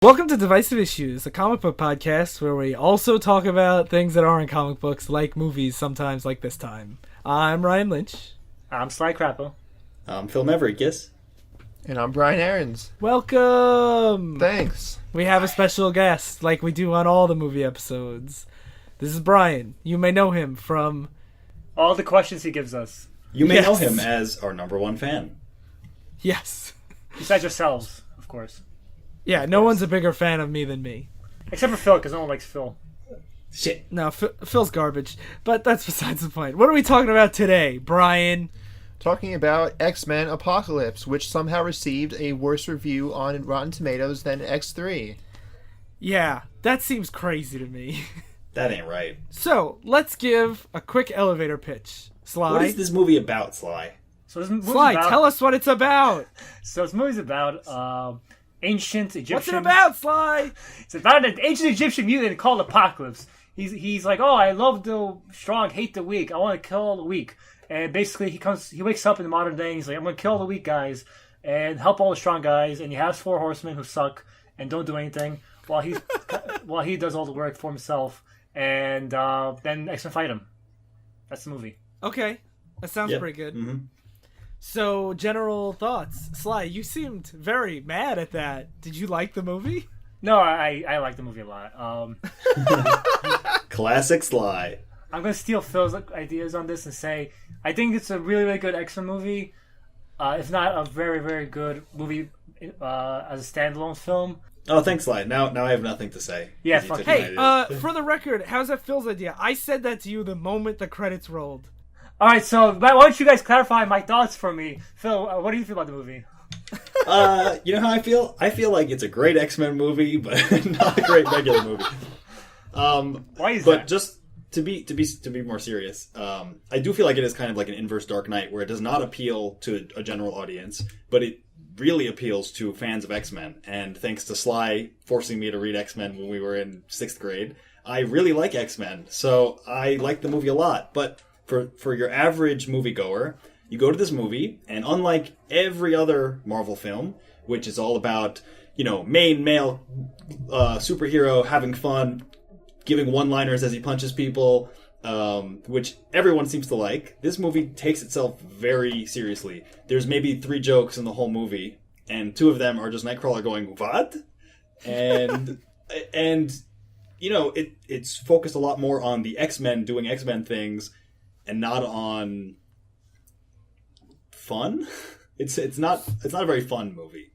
Welcome to Divisive Issues, a comic book podcast where we also talk about things that aren't comic books, like movies, sometimes like this time. I'm Ryan Lynch. I'm Sly Crappo. I'm Phil Maverickus. And I'm Bryan Aarons. Welcome! Thanks. We have a special guest, like we do on all the movie episodes. This is Bryan. You may know him from... all the questions he gives us. You may know him as our number one fan. Yes. Besides yourselves, of course. Yeah, no one's a bigger fan of me than me. Except for Phil, because no one likes Phil. Shit. No, Phil's garbage. But that's besides the point. What are we talking about today, Bryan? Talking about X-Men Apocalypse, which somehow received a worse review on Rotten Tomatoes than X3. Yeah, that seems crazy to me. That ain't right. So, let's give a quick elevator pitch. Sly? What is this movie about, Sly? So this movie's Sly, about, tell us what it's about. So this movie's about ancient Egyptian... What's it about, Sly? It's about an ancient Egyptian mutant called Apocalypse. He's like, oh, I love the strong, hate the weak. I want to kill all the weak. And basically, he wakes up in the modern day and he's like, I'm going to kill all the weak guys and help all the strong guys. And he has 4 horsemen who suck and don't do anything while he does all the work for himself. And then X-Men fight him. That's the movie. Okay, that sounds pretty good. Mm-hmm. So, general thoughts. Sly, you seemed very mad at that. Did you like the movie? No, I like the movie a lot. Classic Sly. I'm going to steal Phil's ideas on this and say I think it's a really, really good X-Men movie. If not a very, very good movie as a standalone film. Oh, thanks, Sly. Now I have nothing to say. Yeah, You fuck took it. my Hey, idea. for the record, how's that Phil's idea? I said that to you the moment the credits rolled. All right, so why don't you guys clarify my thoughts for me? Phil, what do you feel about the movie? You know how I feel? I feel like it's a great X-Men movie, but not a great regular movie. Why is But that? just to be more serious, I do feel like it is kind of like an inverse Dark Knight, where it does not appeal to a general audience, but it really appeals to fans of X-Men. And thanks to Sly forcing me to read X-Men when we were in 6th grade, I really like X-Men. So I like the movie a lot. But for your average moviegoer, you go to this movie, and unlike every other Marvel film, which is all about, main male superhero having fun, giving one-liners as he punches people, which everyone seems to like, this movie takes itself very seriously. There's maybe 3 jokes in the whole movie, and 2 of them are just Nightcrawler going, "What?" And it's focused a lot more on the X-Men doing X-Men things, and not on fun. It's not a very fun movie.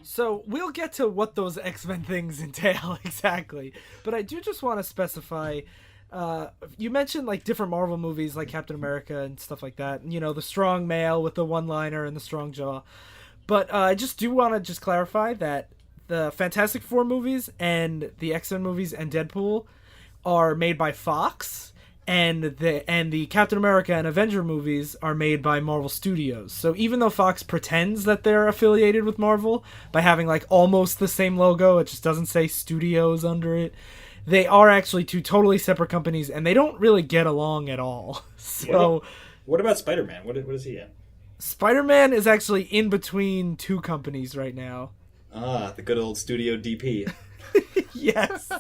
So, we'll get to what those X-Men things entail exactly. But I do just want to specify, you mentioned like different Marvel movies like Captain America and stuff like that. And, the strong male with the one-liner and the strong jaw. But I just do want to just clarify that the Fantastic Four movies and the X-Men movies and Deadpool are made by Fox. And the Captain America and Avenger movies are made by Marvel Studios. So even though Fox pretends that they're affiliated with Marvel by having like almost the same logo, it just doesn't say Studios under it, they are actually 2 totally separate companies, and they don't really get along at all. So What about Spider-Man? What is he in? Spider-Man is actually in between 2 companies right now. Ah, the good old Studio DP. Yes.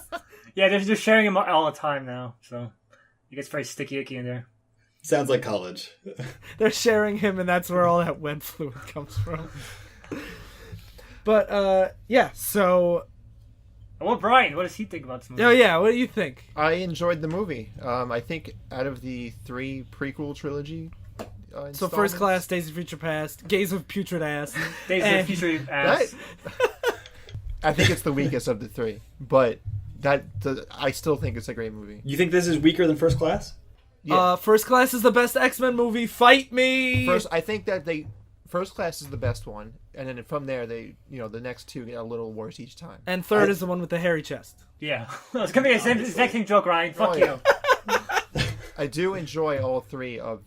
Yeah, they're sharing him all the time now, so it gets very sticky icky in there. Sounds like college. They're sharing him, and that's where all that web fluid comes from. But, yeah, so... Well, Bryan, what does he think about this movie? Oh, yeah, what do you think? I enjoyed the movie. I think out of the 3 prequel trilogy So First Class, Days of Future Past, Gaze of Putrid Ass. Days of Future Ass. I think it's the weakest of the 3. But I still think it's a great movie. You think this is weaker than First Class? Yeah. First Class is the best X-Men movie. Fight me! I think that First Class is the best one, and then from there the next 2 get a little worse each time. And third is the one with the hairy chest. Yeah. It's going to be the same exact same joke, Ryan. Fuck you. I do enjoy all 3 of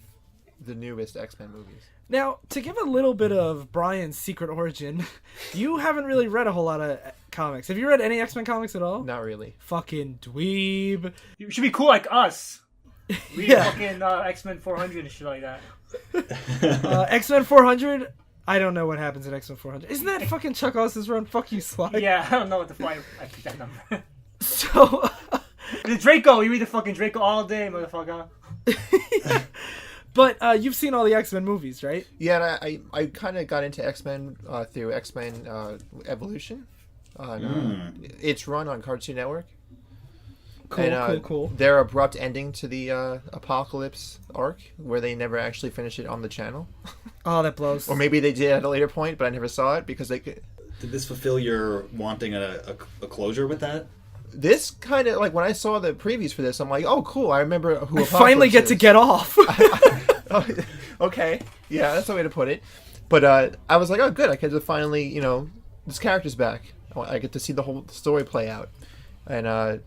the newest X-Men movies. Now, to give a little bit of Bryan's secret origin, you haven't really read a whole lot of comics. Have you read any X-Men comics at all? Not really. Fucking dweeb. You should be cool like us. We Yeah. fucking X-Men 400 and shit like that. X-Men 400, I don't know what happens in X-Men 400. Isn't that fucking Chuck Austin's run? Fuck you, Sly. Yeah, I don't know what the fuck I picked that number. So, The Draco, you read the fucking Draco all day, motherfucker. but you've seen all the X-Men movies, right? Yeah, and I kind of got into X-Men through X-Men Evolution. It's run on Cartoon Network. Cool. Their abrupt ending to the Apocalypse arc, where they never actually finish it on the channel. Oh, that blows. Or maybe they did at a later point, but I never saw it because they could... Did this fulfill your wanting a closure with that? This kind of, like, when I saw the previews for this, I'm like, oh, cool, I remember who I Apocalypse finally get is. to get off. Okay, yeah, that's the way to put it. But I was like, oh, good, I get to finally, this character's back. I get to see the whole story play out. And,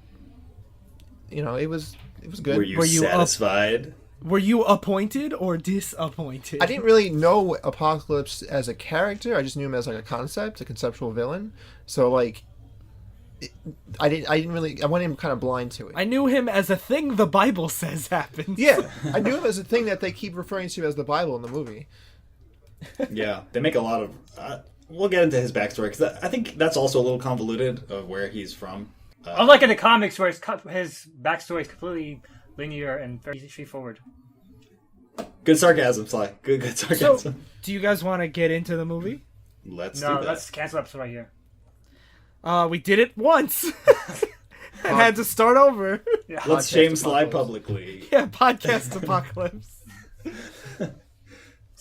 it was good. Were you satisfied? Were you appointed or disappointed? I didn't really know Apocalypse as a character. I just knew him as like a concept, a conceptual villain. So like, I went in kind of blind to it. I knew him as a thing the Bible says happens. Yeah, I knew him as a thing that they keep referring to as the Bible in the movie. Yeah, they make a lot of. We'll get into his backstory because I think that's also a little convoluted of where he's from. Unlike in the comics, where his backstory is completely linear and very straightforward. Good sarcasm, Sly. Good sarcasm. So, do you guys want to get into the movie? Let's do No, that. let's cancel episode right here. We did it once. And had to start over. Yeah. Let's Podcast shame Sly Apocalypse. publicly. Yeah, podcast apocalypse.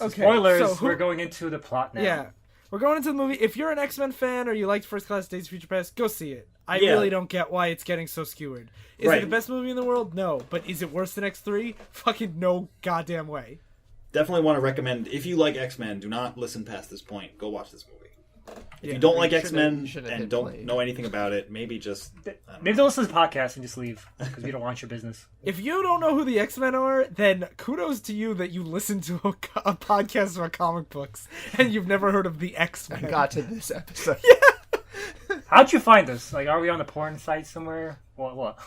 Okay, Spoilers, so we're going into the plot now. Yeah, we're going into the movie. If you're an X-Men fan or you liked First Class, Days of Future Past, go see it. I Yeah. really don't get why it's getting so skewered. Is it Right. the best movie in the world? No. But is it worse than X3? Fucking no goddamn way. Definitely want to recommend, if you like X-Men, do not listen past this point. Go watch this movie. If Yeah, you don't you like shouldn't- X-Men you shouldn't and hit don't play. know anything about it, maybe just... Maybe they'll listen to the podcast and just leave because we don't want your business. If you don't know who the X-Men are, then kudos to you that you listen to a podcast about comic books and you've never heard of the X-Men. I got to this episode. How'd you find us? Like, are we on a porn site somewhere? What?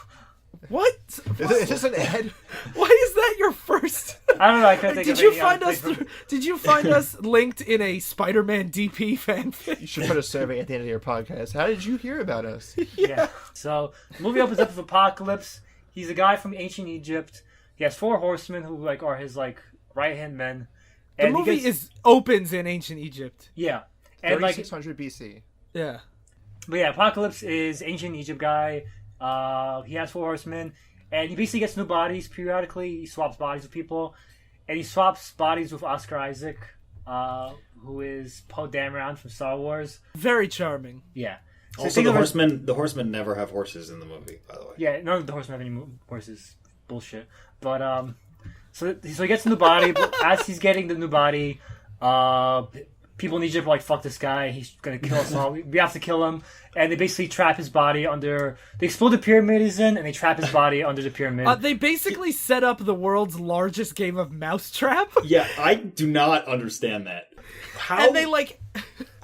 What? Is this an ad? Why is that your first? I don't know. I couldn't think Did of you any find other us? place Did you find us linked in a Spider-Man DP fanfic? You should put a survey at the end of your podcast. How did you hear about us? Yeah. So the movie opens up with Apocalypse. He's a guy from ancient Egypt. He has 4 horsemen who are his right hand men. The And movie opens in ancient Egypt. yeah. And 3600 BC. Yeah. But yeah, Apocalypse is ancient Egypt guy. He has 4 horsemen, and he basically gets new bodies periodically. He swaps bodies with people, and he swaps bodies with Oscar Isaac, who is Poe Dameron from Star Wars. Very charming. Yeah. So Also, think the horsemen never have horses in the movie, by the way. Yeah, none of the horsemen have any horses. Bullshit. But so he gets a new body. But as he's getting the new body, people in Egypt are like, "Fuck this guy! He's gonna kill us all. We have to kill him." And they basically trap his body under. They explode the pyramid he's in, and they trap his body under the pyramid. They basically set up the world's largest game of mousetrap. Yeah, I do not understand that. How? And they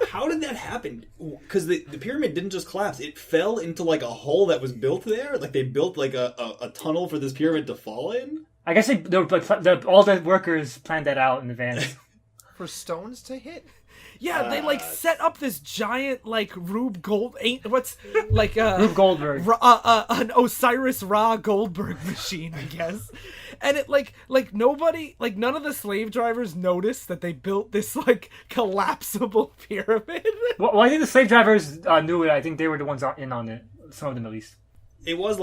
How did that happen? Because the pyramid didn't just collapse; it fell into a hole that was built there. Like they built a tunnel for this pyramid to fall in. I guess all the workers planned that out in advance. For stones to hit? Yeah, they set up this giant Rube Gold Rube Goldberg. An Osiris Ra Goldberg machine, I guess. And it nobody none of the slave drivers noticed that they built this collapsible pyramid. Well, I think the slave drivers knew it. I think they were the ones in on it. Some of them, at least. It was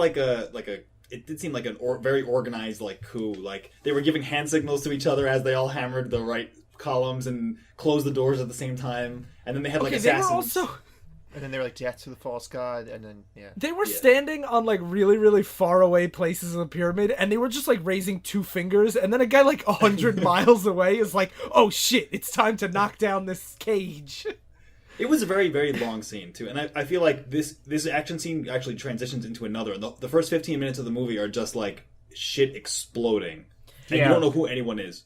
it did seem like very organized coup. Like they were giving hand signals to each other as they all hammered the right columns and closed the doors at the same time, and then they had assassins. They were also And then they were death to the false god, and then, They were standing on really, really far away places of the pyramid, and they were just raising 2 fingers, and then a guy 100 miles away is like, oh shit, it's time to knock down this cage. It was a very, very long scene, too. And I feel like this action scene actually transitions into another. The first 15 minutes of the movie are just shit exploding. And you don't know who anyone is.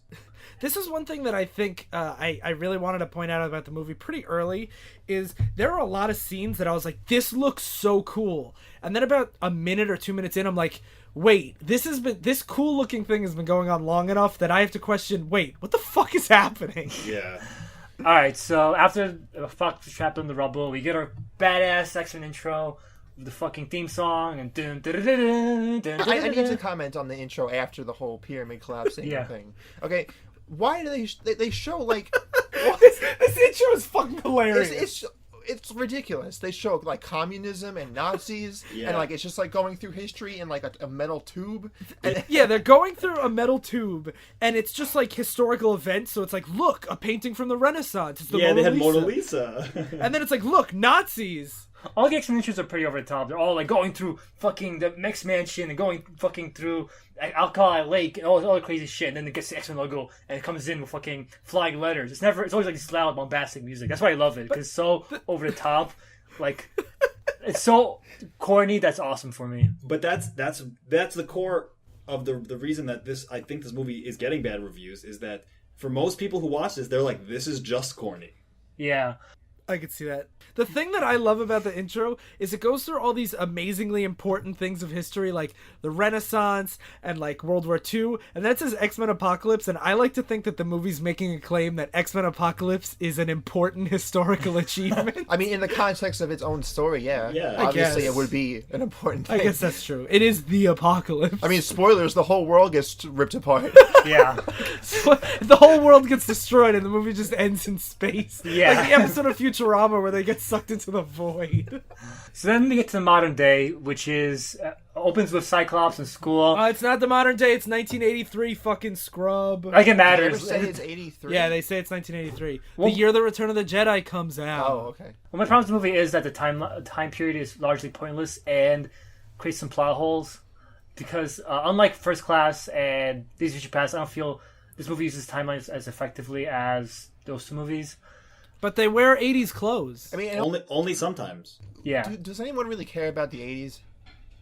This is one thing that I think I really wanted to point out about the movie pretty early, is there are a lot of scenes that I was like, this looks so cool. And then about a minute or 2 minutes in, I'm like, wait, this cool looking thing has been going on long enough that I have to question, wait, what the fuck is happening? Yeah. All right, so after Fox is trapped in the rubble, we get our badass X-Men intro, with the fucking theme song, and dun, dun, dun, dun, dun, dun, I need to dun. comment on the intro after the whole pyramid collapsing Yeah. thing. Okay, why do they show like This intro is fucking hilarious. it's ridiculous. They show like communism and Nazis, Yeah. and like it's just like going through history in like a metal tube. And, Yeah, they're going through a metal tube, and it's just like historical events. So it's like, look, a painting from the Renaissance. It's the Yeah, Mona they had Lisa. Mona Lisa. And then it's like, look, Nazis. All the X-Men intros are pretty over the top. They're all like going through fucking the Mex Mansion and going fucking through Alkali Lake and all the crazy shit. And then it gets the X-Men logo and it comes in with fucking flying letters. It's always like this loud, bombastic music. That's why I love it because it's so over the top. Like, it's so corny. That's awesome for me. But that's the core of the reason that I think this movie is getting bad reviews is that for most people who watch this, they're like, this is just corny. Yeah. I could see that. The thing that I love about the intro is it goes through all these amazingly important things of history, like the Renaissance and like World War II, and that says X-Men Apocalypse, and I like to think that the movie's making a claim that X-Men Apocalypse is an important historical achievement. I mean, in the context of its own story, yeah, Yeah. obviously guess. it would be an important thing. I guess that's true. It is the apocalypse. I mean, spoilers: the whole world gets ripped apart. Yeah. The whole world gets destroyed and the movie just ends in space. Yeah. Like the episode of Futurama where they get sucked into the void. So then we get to the modern day, which is opens with Cyclops in school. It's not the modern day, it's 1983 fucking scrub. Like it Did they ever matters. say it's 83? Yeah, they say it's 1983. Well- The year the Return of the Jedi comes out. Oh, okay. Well, my problem with the movie is that the time period is largely pointless and creates some plot holes. Because unlike First Class and Days of Future Past, I don't feel this movie uses timelines as effectively as those two movies. But they wear 80s clothes. I mean, and Only sometimes. Yeah, does anyone really care about the 80s?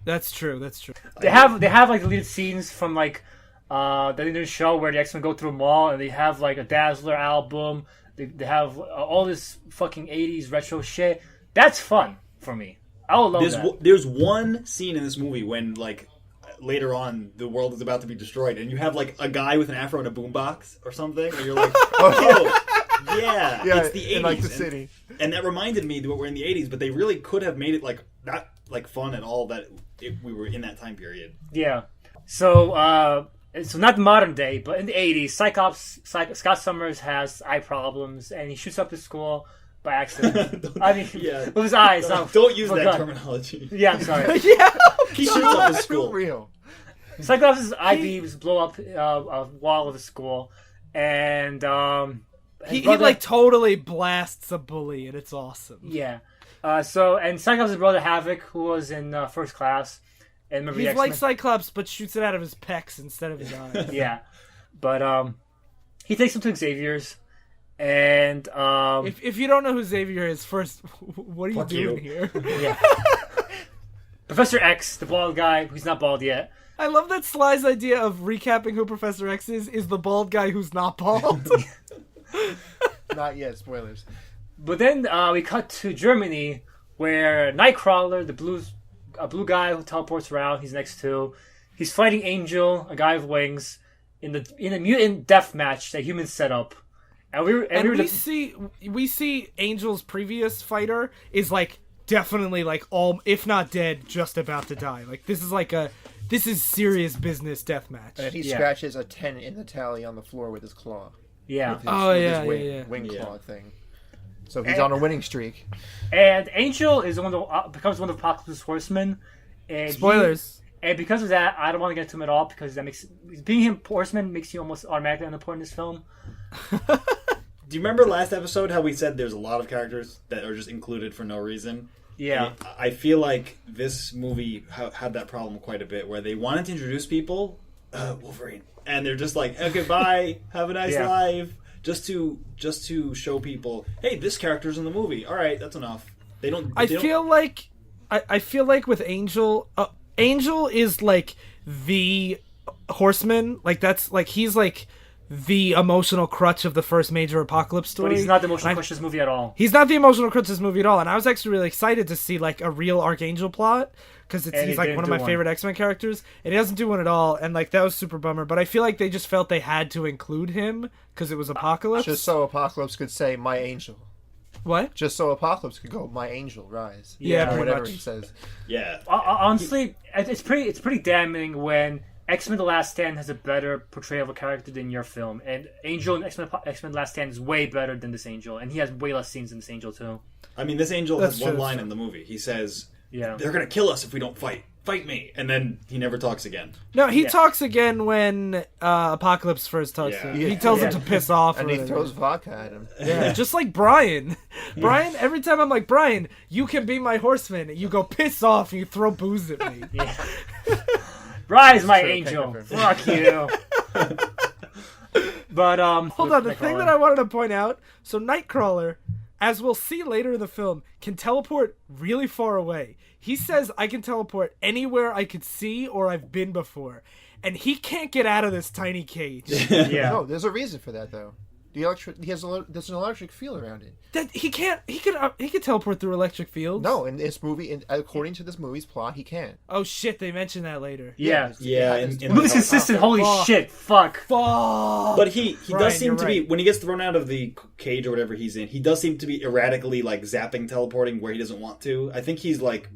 That's true, that's true. they have like deleted scenes from like the new show where the X-Men go through a mall and they have like a Dazzler album. They have all this fucking 80s retro shit. That's fun for me. I would love that. There's one scene in this movie when like later on the world is about to be destroyed and you have like a guy with an afro and a boombox or something and you're like, yeah, Yeah, it's the 80s. in like the And- city. And that reminded me that we're in the 80s, but they really could have made it like not like fun at all that we were in that time period. Yeah. So not the modern day, but in the 80s, Scott Summers has eye problems and he shoots up his school by accident. I mean, Yeah. with his eyes. Not Don't use with a that gun. terminology. Yeah, I'm sorry. Yeah! He shoots up his Too school. real. Cyclops' eye beams blow up a wall of the school, and his He brother- like totally blasts a bully and it's awesome. yeah. And Cyclops' brother Havok, who was in First Class, and remember the He's X-Men? like Cyclops but shoots it out of his pecs instead of his eyes. Yeah, but he takes him to Xavier's, and If you don't know who Xavier is, first, what are you Fuck doing you. here? yeah. Professor X, the bald guy who's not bald yet. I love that Sly's idea of recapping who Professor X is the bald guy who's not bald. Not yet. Spoilers. But then we cut to Germany, where Nightcrawler, the blue guy who teleports around, he's next to. He's fighting Angel, a guy with wings, in a mutant death match that humans set up. And we see Angel's previous fighter is like definitely like all, if not dead, just about to die. Like this is serious business deathmatch. And he Yeah. scratches a 10 in the tally on the floor with his claw. yeah. With his, Oh, with yeah, his wing, yeah, yeah. wing Yeah. claw thing. So he's on a winning streak. And Angel is becomes one of Apocalypse's horsemen. And Spoilers. And because of that, I don't want to get into him at all because that makes being him horseman makes you almost automatically unimportant in this film. Do you remember last episode how we said there's a lot of characters that are just included for no reason? Yeah. And I feel like this movie had that problem quite a bit, where they wanted to introduce people, Wolverine, and they're just like, "Okay, bye, have a nice Yeah. life," just to show people, "Hey, this character's in the movie. All right, that's enough." They don't. I feel like with Angel, Angel is like the horseman. Like that's like he's like the emotional crutch of the first major apocalypse story. But he's not the emotional crutch of this movie at all. He's not the emotional crutch of this movie at all, and I was actually really excited to see like a real Archangel plot because he's like one of my favorite X-Men characters, and he doesn't do one at all, and like that was super bummer. But I feel like they just felt they had to include him because it was Apocalypse. Just so Apocalypse could say, "My angel." What? Just so Apocalypse could go, "My angel, rise." Yeah, or pretty whatever much. he says. Yeah. Honestly, it's pretty damning when X-Men: The Last Stand has a better portrayal of a character than your film, and Angel in X-Men: The Last Stand is way better than this Angel, and he has way less scenes than this Angel too. I mean, this Angel That's has one true. line in the movie. He says, Yeah. "They're gonna kill us if we don't fight. Fight me!" And then he never talks again. No, he talks again when Apocalypse first talks to him. Yeah. He tells him to piss off. And or he whatever. throws vodka at him. Yeah, just like Bryan. Bryan, every time I'm like, Bryan, you can be my horseman. You go piss off and you throw booze at me. Yeah. Rise, my Sure, angel. pick Fuck you. But Hold on, the thing that I wanted to point out, so Nightcrawler, as we'll see later in the film, can teleport really far away. He says, I can teleport anywhere I could see or I've been before. And he can't get out of this tiny cage. Yeah. No, there's a reason for that though. There's an electric field around it. That he could teleport through electric fields. No, in this movie, according to this movie's plot, he can't. Oh shit, they mentioned that later. Yeah. Yeah, in in The movie's consistent. Holy Fuck. shit. Fuck. Fuck. But he Bryan, does seem you're to right. be, when he gets thrown out of the cage or whatever he's in, he does seem to be erratically like zapping, teleporting where he doesn't want to. I think he's like,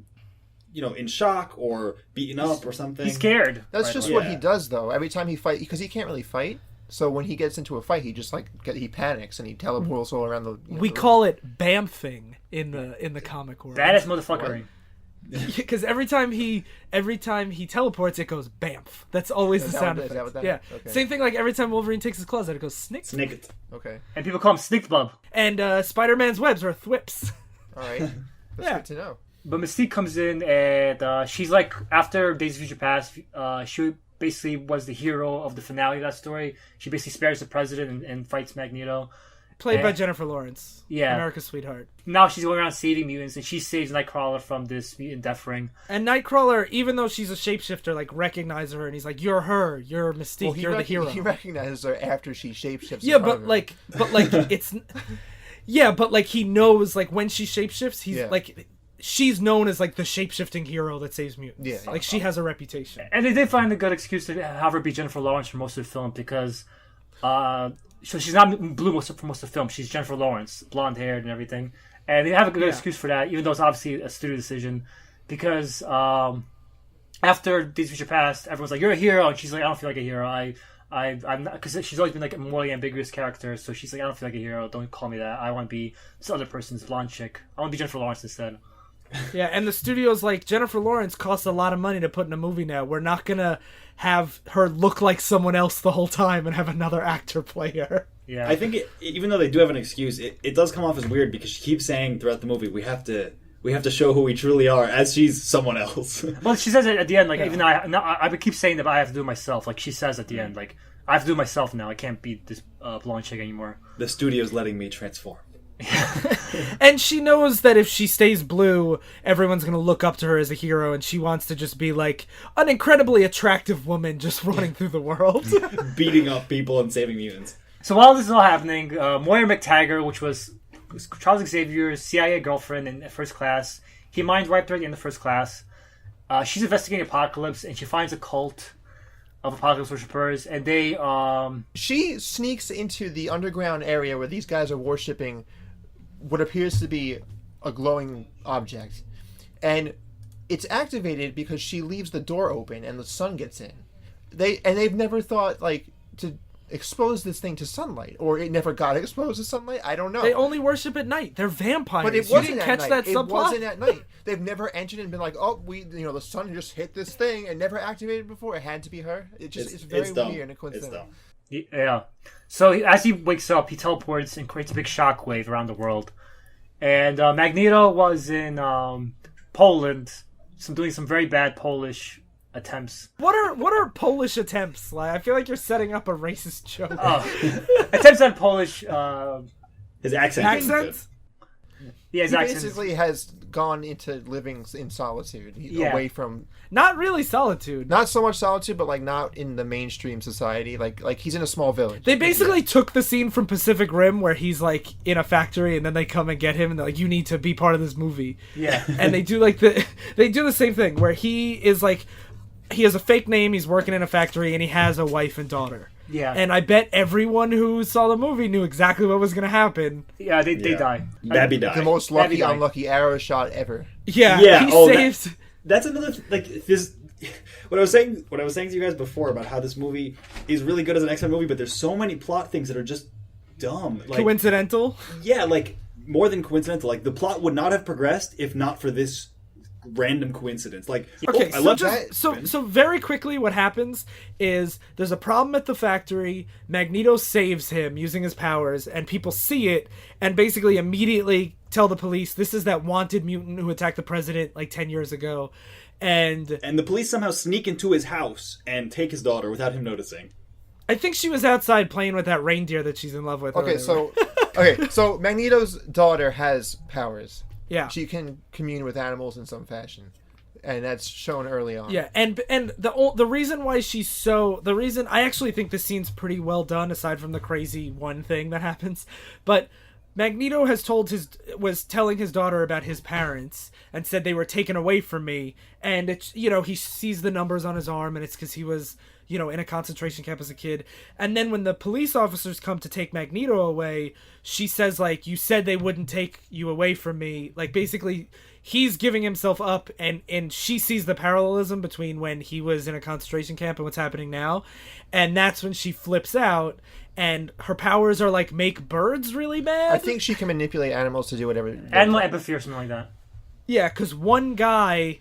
in shock or beaten up or something. He's scared. That's right just away. what he does though. Every time he fight, because he can't really fight. So when he gets into a fight, he just he panics and he teleports all around the. We call it bamfing in the comic world. Badass motherfucker. Because every time he teleports, it goes bamf. That's always the that sound what- is effect. that what that Yeah. is? Okay. Same thing like every time Wolverine takes his claws out, it goes snick. Snicket. Okay. And people call him Snick Bub. And Spider-Man's webs are thwips. All right. That's Yeah. good to know. But Mystique comes in and she's like, after Days of Future Past, she basically was the hero of the finale of that story. She basically spares the president and fights Magneto. Played by Jennifer Lawrence. Yeah. America's sweetheart. Now she's going around saving mutants, and she saves Nightcrawler from this mutant death ring. And Nightcrawler, even though she's a shapeshifter, like recognizes her, and he's like, "You're her. You're Mystique. You're the hero." He recognizes her after she shapeshifts. Yeah, in front but of him. like it's. Yeah, but like he knows, like when she shapeshifts, he's Yeah. like. She's known as like the shapeshifting hero that saves mutants. Yeah. Like she has a reputation. And they did find a good excuse to have her be Jennifer Lawrence for most of the film because, so she's not blue for most of the film. She's Jennifer Lawrence, blonde haired and everything. And they have a good excuse for that, even though it's obviously a studio decision, because after Days of Future Past, everyone's like, "You're a hero," and she's like, "I don't feel like a hero. I'm not," because she's always been like a morally ambiguous character. So she's like, "I don't feel like a hero. Don't call me that. I want to be this other person's blonde chick. I want to be Jennifer Lawrence instead." Yeah, and the studio's like, Jennifer Lawrence costs a lot of money to put in a movie now. We're not gonna have her look like someone else the whole time and have another actor play her. Yeah, I think even though they do have an excuse, it does come off as weird because she keeps saying throughout the movie, we have to show who we truly are, as she's someone else. Well, she says it at the end, like, even though I would keep saying that, but I have to do it myself. Like, she says at the end, like, I have to do it myself now. I can't be this blonde chick anymore. The studio's letting me transform. And she knows that if she stays blue, everyone's gonna look up to her as a hero, and she wants to just be like an incredibly attractive woman just running through the world. Beating up people and saving mutants. So while this is all happening, Moira McTaggart, which was Charles Xavier's CIA girlfriend in First Class, he mind wiped her at the end of First Class. She's investigating Apocalypse, and she finds a cult of Apocalypse worshippers, and they she sneaks into the underground area where these guys are worshipping what appears to be a glowing object, and it's activated because she leaves the door open and the sun gets in. They've never thought like to expose this thing to sunlight, or it never got exposed to sunlight. I don't know. They only worship at night. They're vampires. But it You wasn't didn't at catch night. that It subplot? wasn't at night. They've never entered and been like, "Oh, the sun just hit this thing and never activated before." It had to be her. It's very dumb. weird and It's coincidental. dumb. yeah. So as he wakes up, he teleports and creates a big shockwave around the world. And Magneto was in Poland, doing some very bad Polish attempts. What are Polish attempts? Like, I feel like you're setting up a racist joke. Attempts at Polish. His accent. Accent? Yeah, He exactly. basically has gone into living in solitude, Yeah. away from Not really solitude. not so much solitude, but like not in the mainstream society. Like he's in a small village. They basically took the scene from Pacific Rim where he's like in a factory and then they come and get him and they're like, you need to be part of this movie. Yeah. And they do the same thing where he is like, he has a fake name, he's working in a factory, and he has a wife and daughter. Yeah. And I bet everyone who saw the movie knew exactly what was going to happen. Yeah, they die. Babby died. the most lucky, That'd be unlucky arrow shot ever. Yeah, Yeah, he oh, saves... That's another this. What I was saying to you guys before about how this movie is really good as an X-Men movie, but there's so many plot things that are just dumb. Like, coincidental. yeah, like more than coincidental. Like the plot would not have progressed if not for this random coincidence. Like, Okay, I so love just so very quickly, what happens is there's a problem at the factory. Magneto saves him using his powers, and people see it and basically immediately tell the police this is that wanted mutant who attacked the president like 10 years ago, and the police somehow sneak into his house and take his daughter without him noticing. I think she was outside playing with that reindeer that she's in love with. or Okay, whatever. so Magneto's daughter has powers. Yeah. She can commune with animals in some fashion, and that's shown early on. Yeah, and the reason why the reason I actually think this scene's pretty well done, aside from the crazy one thing that happens, but Magneto was telling his daughter about his parents and said they were taken away from me, and it's, he sees the numbers on his arm and it's because he was, in a concentration camp as a kid. And then when the police officers come to take Magneto away, she says, like, you said they wouldn't take you away from me. Like, basically, he's giving himself up, and she sees the parallelism between when he was in a concentration camp and what's happening now. And that's when she flips out, and her powers are, like, make birds really mad. I think she can manipulate animals to do whatever. Animal empathy or something like that. Yeah, because one guy,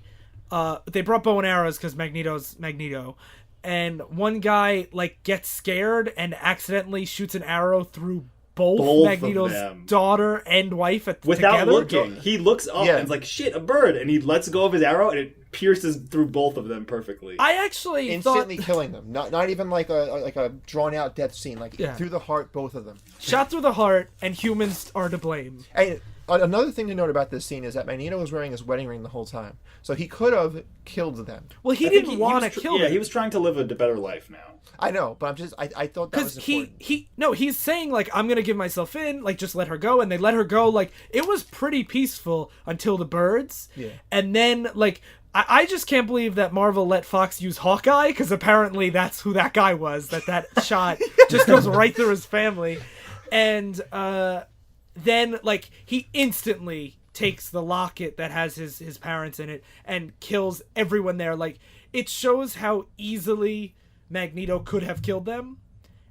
they brought bow and arrows because Magneto's Magneto, and one guy like gets scared and accidentally shoots an arrow through both Magneto's daughter and wife without together. looking. He looks up and is like, "Shit, a bird!" And he lets go of his arrow, and it pierces through both of them perfectly. I actually instantly thought, killing them. Not even like a drawn out death scene. Like through the heart, both of them. Shot through the heart, and humans are to blame. And another thing to note about this scene is that Magneto was wearing his wedding ring the whole time, so he could have killed them. Well, he didn't want to kill them. Yeah, he was trying to live a better life now. I know, but I thought that was important. He's saying, like, I'm gonna give myself in, like, just let her go, and they let her go. Like, it was pretty peaceful until the birds. Yeah. And then, like, I just can't believe that Marvel let Fox use Hawkeye, because apparently that's who that guy was. That shot just goes right through his family, and then, like, he instantly takes the locket that has his parents in it and kills everyone there. Like, it shows how easily Magneto could have killed them,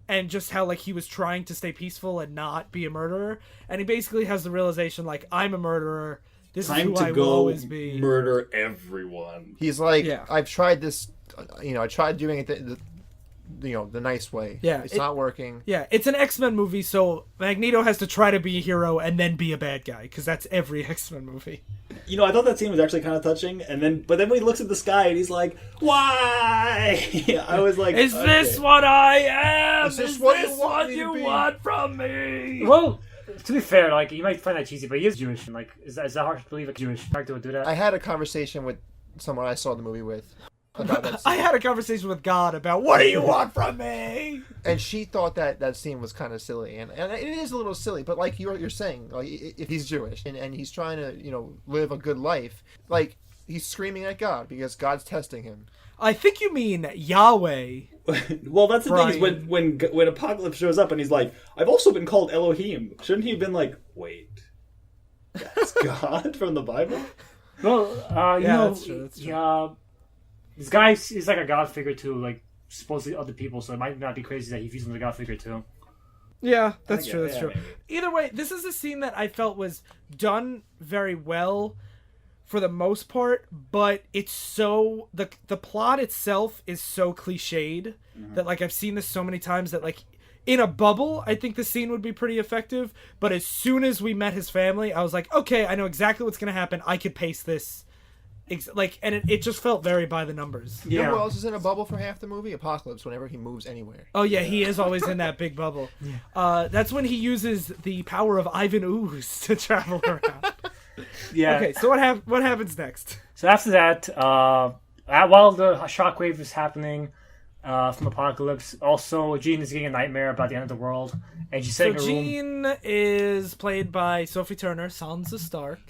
and just how, like, he was trying to stay peaceful and not be a murderer. And he basically has the realization, like, I'm a murderer. This is who I will always be. Murder everyone. He's like, I've tried this. I tried doing it the nice way. Yeah, it's not working. Yeah, it's an X-Men movie, so Magneto has to try to be a hero and then be a bad guy, because that's every X-Men movie. I thought that scene was actually kind of touching, but then when he looks at the sky and he's like, "Why?" I was like, "Is this what I am? Is this what you want from me?" Well, to be fair, like, you might find that cheesy, but he is Jewish. And, like, is that hard to believe a Jewish character would do that? I had a conversation with someone I saw the movie with about that scene. I had a conversation with God about, what do you want from me? And she thought that scene was kind of silly, and it is a little silly. But like you're saying, like, if he's Jewish and he's trying to live a good life, like, he's screaming at God because God's testing him. I think you mean Yahweh. Well, that's the Bryan. thing is when Apocalypse shows up and he's like, "I've also been called Elohim." Shouldn't he have been like, "Wait, that's God from the Bible"? Well, that's true. this guy is like a god figure to, like, supposedly other people, so it might not be crazy that he views him as a god figure too. Yeah, that's true. That's true. Maybe. Either way, this is a scene that I felt was done very well for the most part, but it's so the plot itself is so cliched that, like, I've seen this so many times that, like, in a bubble, I think the scene would be pretty effective. But as soon as we met his family, I was like, okay, I know exactly what's gonna happen. I could pace this and it just felt very by the numbers. You know Yeah. who else is in a bubble for half the movie? Apocalypse, whenever he moves anywhere. Oh yeah, he is always in that big bubble. That's when he uses the power of Ivan Ooze to travel around. Yeah. Okay, so what happens next? So after that, while the shockwave is happening from Apocalypse, also Jean is getting a nightmare about the end of the world, and she's So sitting in a room. Jean is played by Sophie Turner, Sansa Stark,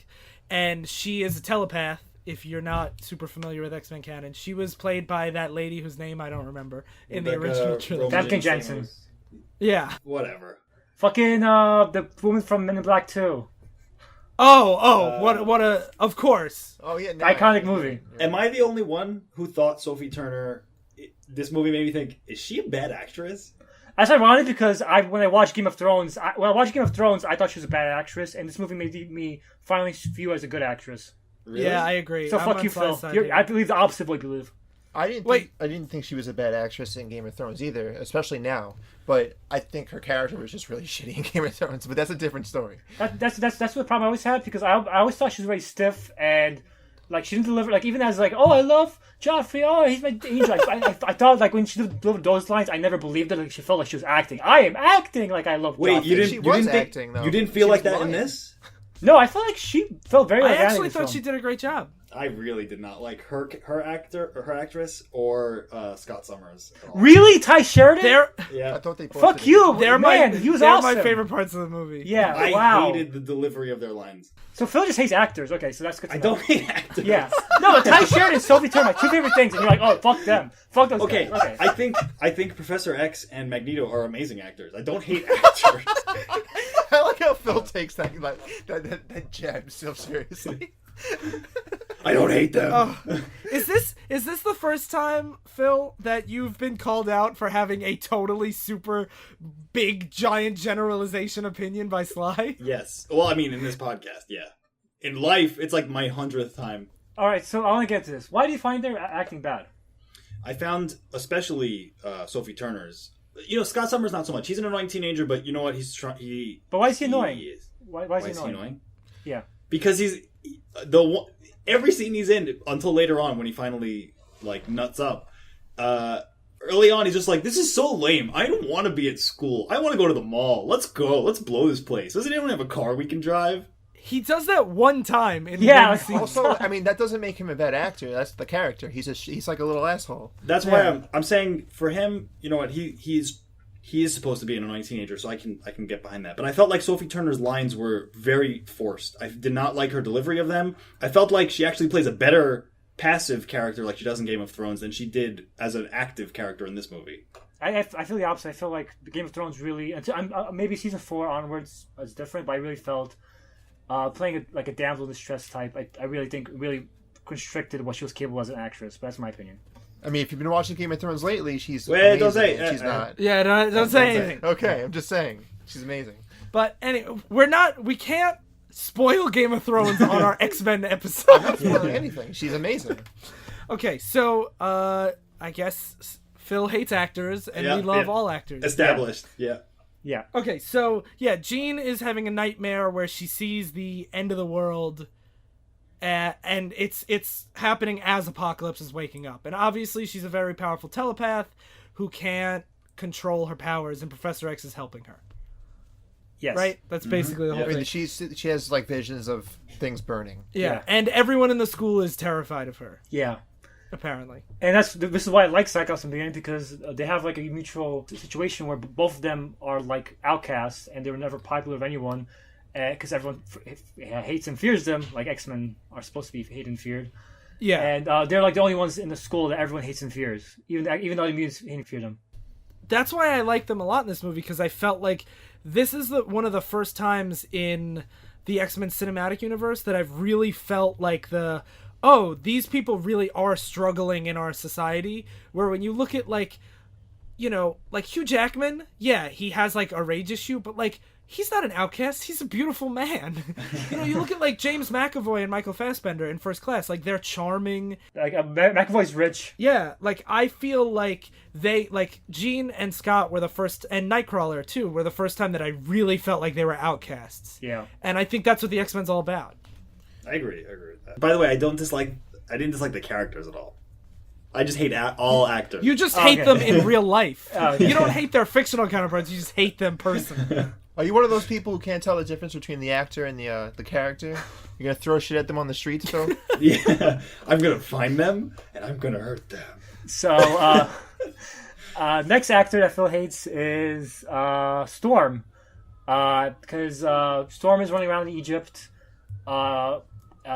and she is a telepath. If you're not super familiar with X-Men canon, she was played by that lady whose name I don't remember in the original trilogy. Famke Janssen. Yeah. Whatever. Fucking the woman from Men in Black 2. What a of course. Oh yeah, no, Iconic movie. Am I the only one who thought Sophie Turner? This movie made me think: is she a bad actress? That's ironic because when I watched Game of Thrones, I thought she was a bad actress, and this movie made me finally view her as a good actress. Really? Yeah, I agree. So I'm fuck on you, Sly's Phil. side here. I believe the opposite of what you believe. I didn't think she was a bad actress in Game of Thrones either, especially now. But I think her character was just really shitty in Game of Thrones. But that's a different story. That's what the problem I always had, because I always thought she was very stiff and like she didn't deliver, like even as like, oh, I love Joffrey, oh, he's my angel. I thought like when she delivered those lines, I never believed it. Like she felt like she was acting. I am acting like I love. Wait, Joffrey. you didn't? She You was didn't think? acting, though. You didn't feel She like was that in lying. this? No, I felt like she felt very. I organic actually in thought this she film. did a great job. I really did not like her actress or Scott Summers. At all. Really, Ty Sheridan? They're Yeah, I thought they both Fuck did. you, they're man. my He was they're awesome. my favorite parts of the movie. Yeah, I wow. hated the delivery of their lines. So Phil just hates actors. Okay, so that's good to I know. don't hate actors. Yeah. No, but Ty Sheridan and Sophie Turner, my two favorite things, and you're like, oh, fuck them. Fuck those Okay, guys. Okay. I think Professor X and Magneto are amazing actors. I don't hate actors. I like how Phil takes that jab so seriously. I don't hate them. Is this the first time, Phil, that you've been called out for having a totally super big giant generalization opinion by Sly? Yes. Well, I mean, in this podcast, yeah. In life, it's like my 100th time. All right, so I want to get to this. Why do you find their acting bad? I found, especially Sophie Turner's. You know, Scott Summers not so much. He's an annoying teenager, but you know what? But why is he annoying? is. Why is he annoying? Yeah. Because every scene he's in until later on when he finally like nuts up. Early on, he's just like, "This is so lame. I don't want to be at school. I want to go to the mall. Let's go. Let's blow this place. Doesn't anyone have a car we can drive?" He does that one time in Yeah, one scene. Also, I mean, that doesn't make him a bad actor. That's the character. He's like a little asshole. That's why I'm saying for him, you know what? He is supposed to be an annoying teenager, so I can get behind that. But I felt like Sophie Turner's lines were very forced. I did not like her delivery of them. I felt like she actually plays a better passive character like she does in Game of Thrones than she did as an active character in this movie. I feel the opposite. I feel like the Game of Thrones really, until maybe season 4 onwards is different, but I really felt playing like a damsel in distress type. I really think really constricted what she was capable as an actress. But that's my opinion. I mean, if you've been watching Game of Thrones lately, she's Wait, amazing. don't say- and she's not. Yeah, don't say anything. Okay, I'm just saying. She's amazing. But anyway, we can't spoil Game of Thrones on our X-Men episode. Not spoiling anything. She's amazing. Okay, so I guess Phil hates actors, and we love all actors. Established. Yeah. Yeah. Okay, so yeah, Jean is having a nightmare where she sees the end of the world, and it's happening as Apocalypse is waking up. And obviously, she's a very powerful telepath who can't control her powers, and Professor X is helping her. Yes. Right? That's basically the whole I mean, thing. she has like visions of things burning. Yeah, and everyone in the school is terrified of her, Yeah. apparently. And this is why I like Cyclops in the beginning, because they have like a mutual situation where both of them are like outcasts and they were never popular with anyone, because everyone hates and fears them, like X-Men are supposed to be hated and feared. Yeah. And they're like the only ones in the school that everyone hates and fears, even though the mutants hate and fear them. That's why I like them a lot in this movie, because I felt like this is one of the first times in the X-Men cinematic universe that I've really felt like these people really are struggling in our society, where when you look at like Hugh Jackman, yeah, he has like a rage issue, but like he's not an outcast, he's a beautiful man. You look at like James McAvoy and Michael Fassbender in First Class, like they're charming. Like McAvoy's rich. Yeah, like I feel like Jean and Scott were the first, and Nightcrawler too, were the first time that I really felt like they were outcasts. Yeah. And I think that's what the X-Men's all about. I agree with that. By the way, I don't dislike didn't dislike the characters at all. I just hate all actors. You just hate them in real life. Okay. You don't hate their fictional counterparts. You just hate them personally. Are you one of those people who can't tell the difference between the actor and the character? You're gonna throw shit at them on the streets, Phil? Yeah, I'm gonna find them and I'm gonna hurt them. So, next actor that Phil hates is Storm. Because Storm is running around in Egypt,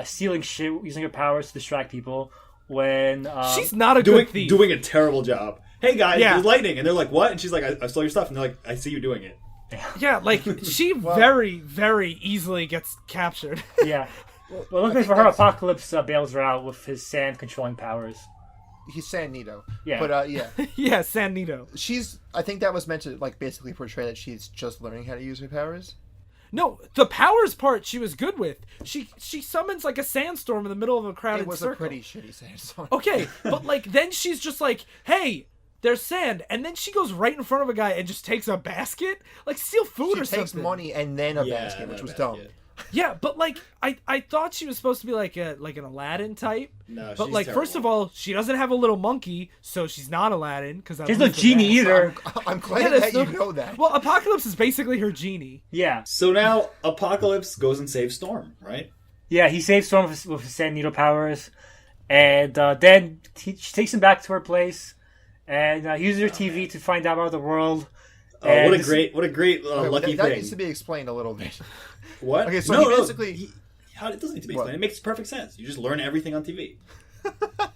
stealing shit, using her powers to distract people. When She's not a good thief. Doing a terrible job. Hey guys, Yeah. there's lightning, and they're like, "What?" And she's like, "I stole your stuff," and they're like, "I see you doing it." Yeah, like she very, very easily gets captured. yeah. Well, luckily for her, Apocalypse bails her out with his sand controlling powers. He's San Nito. Yeah. But yeah, Yeah, San Nito. I think that was meant to like basically portray that she's just learning how to use her powers. No, the powers part she was good with. She summons like a sandstorm in the middle of a crowded It was circle. a pretty shitty sandstorm. Okay, but like then she's just like, hey, there's sand, and then she goes right in front of a guy and just takes a basket, like steal food She or takes something. money and then a Yeah, basket, which that was basket. dumb. Yeah, but like I thought she was supposed to be like an Aladdin type. No, But she's like terrible. first of all, she doesn't have a little monkey, so she's not Aladdin because There's no genie either. I'm glad that you know that. Well, Apocalypse is basically her genie. Yeah. So now Apocalypse goes and saves Storm, right? Yeah, he saves Storm with his sand needle powers. And then she takes him back to her place. And uses her TV to find out about the world. And What a great lucky that thing. needs to be explained a little bit. What? Okay, so no, he no, basically- it doesn't need to be What? explained. It makes perfect sense. You just learn everything on TV.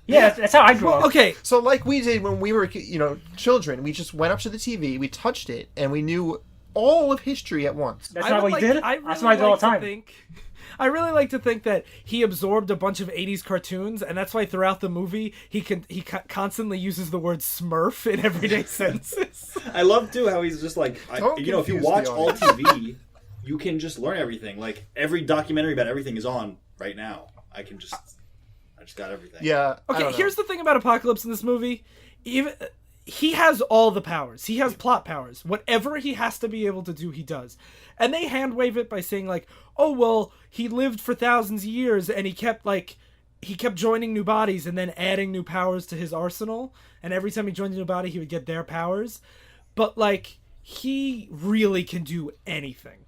Yeah, that's how I grew up. Okay, So like we did when we were, children, we just went up to the TV, we touched it, and we knew all of history at once. That's I not would what he like- did. I That's really what I do all like the to time. think- I really like to think that he absorbed a bunch of 80s cartoons, and that's why throughout the movie he constantly uses the word smurf in everyday sentences. I love too how he's just like, Don't if you confuse watch the all audience. TV, you can just learn everything. Like every documentary about everything is on right now. I just got everything. Yeah. I Okay, don't know. here's the thing about Apocalypse in this movie. Even he has all the powers. He has plot powers. Whatever he has to be able to do, he does. And they hand wave it by saying like, "Oh well, he lived for thousands of years and he kept joining new bodies and then adding new powers to his arsenal. And every time he joined a new body, he would get their powers. But like, he really can do anything."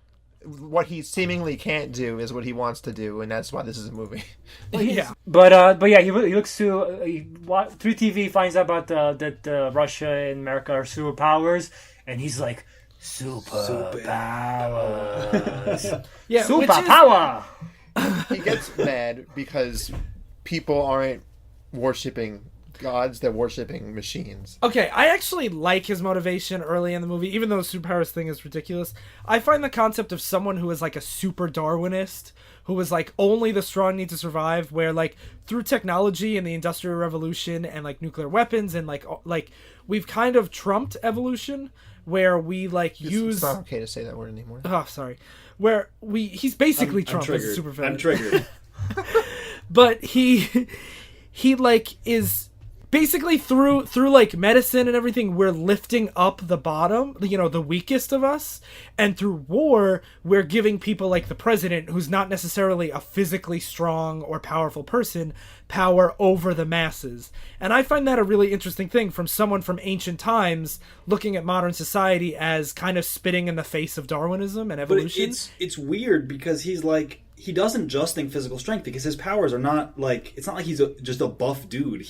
What he seemingly can't do is what he wants to do, and that's why this is a movie. Yeah. But yeah, he looks through TV, finds out about that Russia and America are superpowers, and he's like, superpowers, Yeah, which is- superpower. He gets mad because people aren't worshipping gods; they're worshipping machines. Okay, I actually like his motivation early in the movie, even though the superpowers thing is ridiculous. I find the concept of someone who is like a super Darwinist, who is like only the strong need to survive, where like through technology and the Industrial Revolution and like nuclear weapons and like we've kind of trumped evolution, where we like use. It's not okay to say that word anymore. Oh, sorry. Where he's basically Trump as a triggered. super villain. I'm triggered. But he like is basically through like medicine and everything, we're lifting up the bottom, the weakest of us, and through war we're giving people like the president, who's not necessarily a physically strong or powerful person, power over the masses. And I find that a really interesting thing from someone from ancient times looking at modern society as kind of spitting in the face of Darwinism and But evolution. it's weird because he's like, he doesn't just think physical strength because his powers are not like, it's not like he's just a buff dude.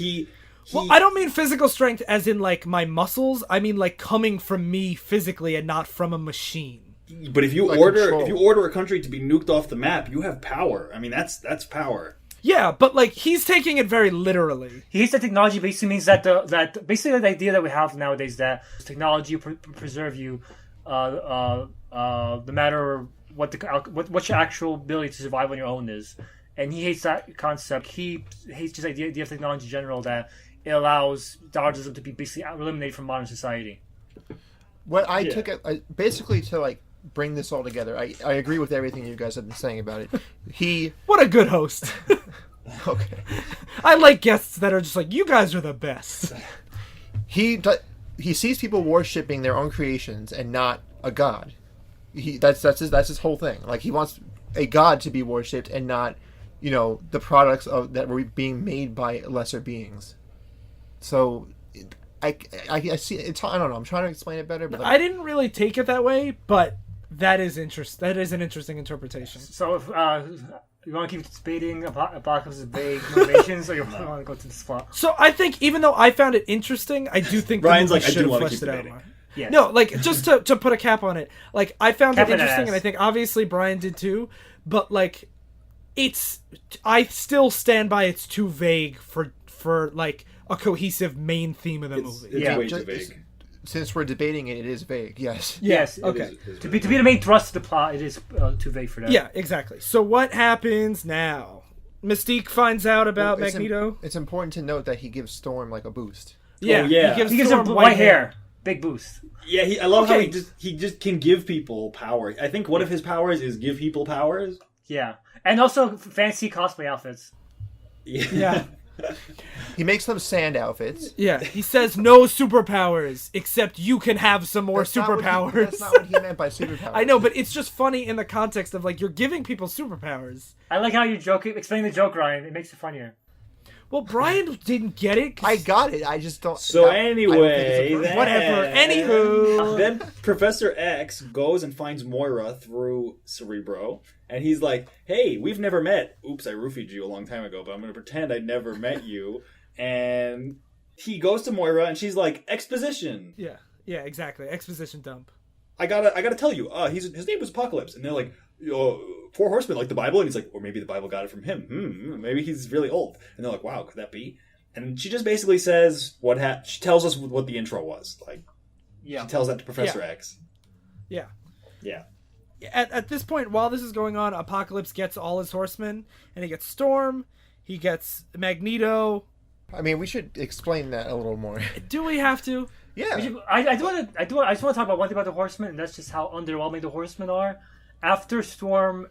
Well, I don't mean physical strength as in like my muscles. I mean like coming from me physically and not from a machine. But if you Like order control. if you order a country to be nuked off the map, you have power. I mean, that's power. Yeah, but like he's taking it very literally. He hates that technology basically means that that basically the idea that we have nowadays that technology will preserve you, no matter what your actual ability to survive on your own is. And he hates that concept. He hates just the idea of technology in general, that it allows Darwinism to be basically eliminated from modern society. What I took it basically to like bring this all together. I agree with everything you guys have been saying about it. What a good host. Okay. I like guests that are just like, you guys are the best. He sees people worshipping their own creations and not a god. That's his whole thing. Like he wants a god to be worshipped and not, the products that were being made by lesser beings. So I see it's, I don't know, I'm trying to explain it better, but I didn't really take it that way, but that is that is an interesting interpretation. So if you want to keep debating Apocalypse's vague motivations, or you want to go to the spot? So I think even though I found it interesting, I do think Bryan's the movie like, I should do have wanna fleshed keep it out debating. more. Yes. No, like just to put a cap on it, like I found Cap it in that interesting, ass. and I think obviously Bryan did too. But like, I still stand by it's too vague for like a cohesive main theme of the movie. It's Yeah. way too vague. since we're debating it, it is vague. Yes. Yes. Okay. It is To be the main thrust of the plot, it is too vague for that. Yeah, exactly. So what happens now? Mystique finds out about Well, Magneto. It's important to note that he gives Storm like a boost. Yeah, yeah. He He gives Storm her white hair. Big boost. Yeah, I love how Okay. he just can give people power. I think one of his powers is give people powers. Yeah. And also fancy cosplay outfits. Yeah. He makes them sand outfits. Yeah, he says no superpowers, except you can have some more That's not what superpowers. That's not what he meant by superpowers. I know, but it's just funny in the context of like you're giving people superpowers. I like how you explain the joke, Ryan. It makes it funnier. Well, Bryan didn't get it. 'cause- I got it. I just don't. So I don't think anyway, it's a- then- Whatever. Anywho. Then Professor X goes and finds Moira through Cerebro, and he's like, "Hey, we've never met. Oops, I roofied you a long time ago, but I'm going to pretend I never met you." And he goes to Moira, and she's like, "Exposition. Yeah, exactly. Exposition dump. I gotta tell you, his name was Apocalypse." And they're like, "Four horsemen, like the Bible." And he's like, "Or maybe the Bible got it from him. Maybe he's really old." And they're like, "Wow, could that be?" And she just basically says she tells us what the intro was. Like, Yeah. she tells that to Professor Yeah. X. Yeah. Yeah. At this point, while this is going on, Apocalypse gets all his horsemen, and he gets Storm, he gets Magneto. I mean, we should explain that a little more. Do we have to? Yeah. I just want to talk about one thing about the Horsemen, and that's just how underwhelming the Horsemen are. After Storm,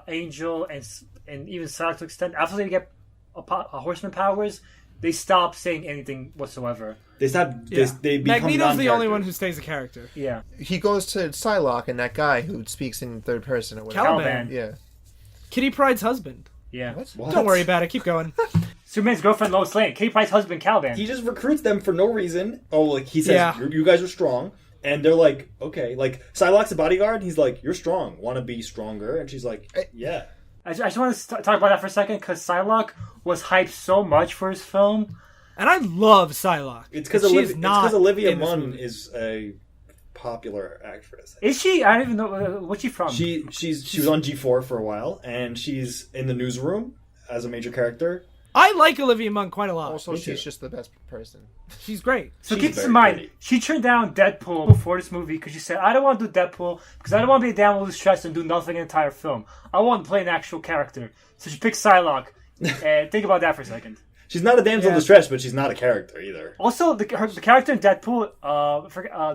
Angel, and even Psylocke to extent, after they get Horseman powers, they stop saying anything whatsoever. They stop. Yeah. They become Magneto's the only non-characters. one who stays a character. Yeah. He goes to Psylocke and that guy who speaks in third person or whatever. Caliban. Yeah. Kitty Pryde's husband. Yeah. What? Don't worry about it. Keep going. Superman's girlfriend Lois Lane, Kitty Pryde's husband Caliban. He just recruits them for no reason. Oh, like he says, Yeah. you guys are strong, and they're like, okay. Like Psylocke's a bodyguard. And he's like, you're strong. Want to be stronger? And she's like, yeah. I just want to talk about that for a second because Psylocke was hyped so much for his film. And I love Psylocke. It's because Olivia in this Munn movie. is a popular actress. Is she? I don't even know what's she from. She was on G4 for a while, and she's in the newsroom as a major character. I like Olivia Munn quite a lot. Also, Me she's too. just the best person. She's great. So She's keep this very in mind. pretty. She turned down Deadpool before this movie because she said, "I don't want to do Deadpool because I don't want to be down with the stress and do nothing in the entire film. I want to play an actual character." So she picked Psylocke. And think about that for a second. She's not a damsel in Yeah. distress, but she's not a character either. Also, the character in Deadpool,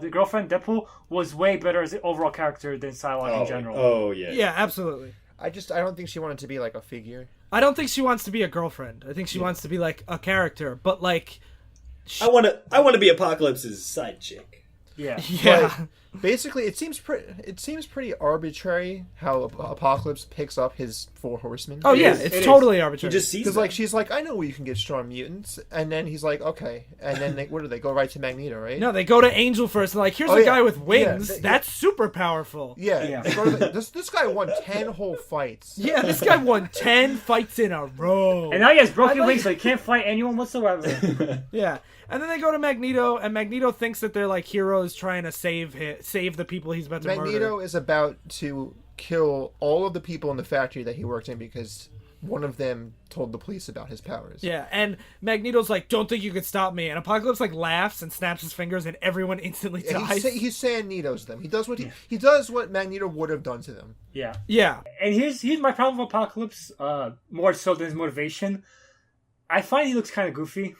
the girlfriend Deadpool, was way better as an overall character than Psylocke in general. Oh yeah. Yeah, absolutely. I don't think she wanted to be like a figure. I don't think she wants to be a girlfriend. I think she wants to be like a character. But like, I want to be Apocalypse's side chick. Yeah. yeah, Basically, it seems pretty arbitrary how Apocalypse picks up his four horsemen. oh yeah, is. it's It is. totally He arbitrary. just sees Because them. like she's like, I know where you can get strong mutants, and then he's like, okay, and then what do they go right to Magneto, right? No, they go to Angel first. And like, here's Oh, a yeah. guy with Yeah, wings. th- That's super powerful. Yeah, Yeah. they go to this guy won 10 whole fights. Yeah, this guy won 10 fights in a row. And now he has broken I like- wings, so he can't fight anyone whatsoever. Yeah, and then they go to Magneto, and Magneto thinks that they're like heroes trying to save the people he's about to Magneto murder. is about to kill all of the people in the factory that he worked in because one of them told the police about his powers. Yeah, and Magneto's like, "Don't think you could stop me." And Apocalypse like laughs and snaps his fingers, and everyone instantly And dies. he's San-Nitos them. He does he does what Magneto would have done to them. Yeah. Yeah, And here's my problem with Apocalypse, more so than his motivation. I find he looks kind of goofy.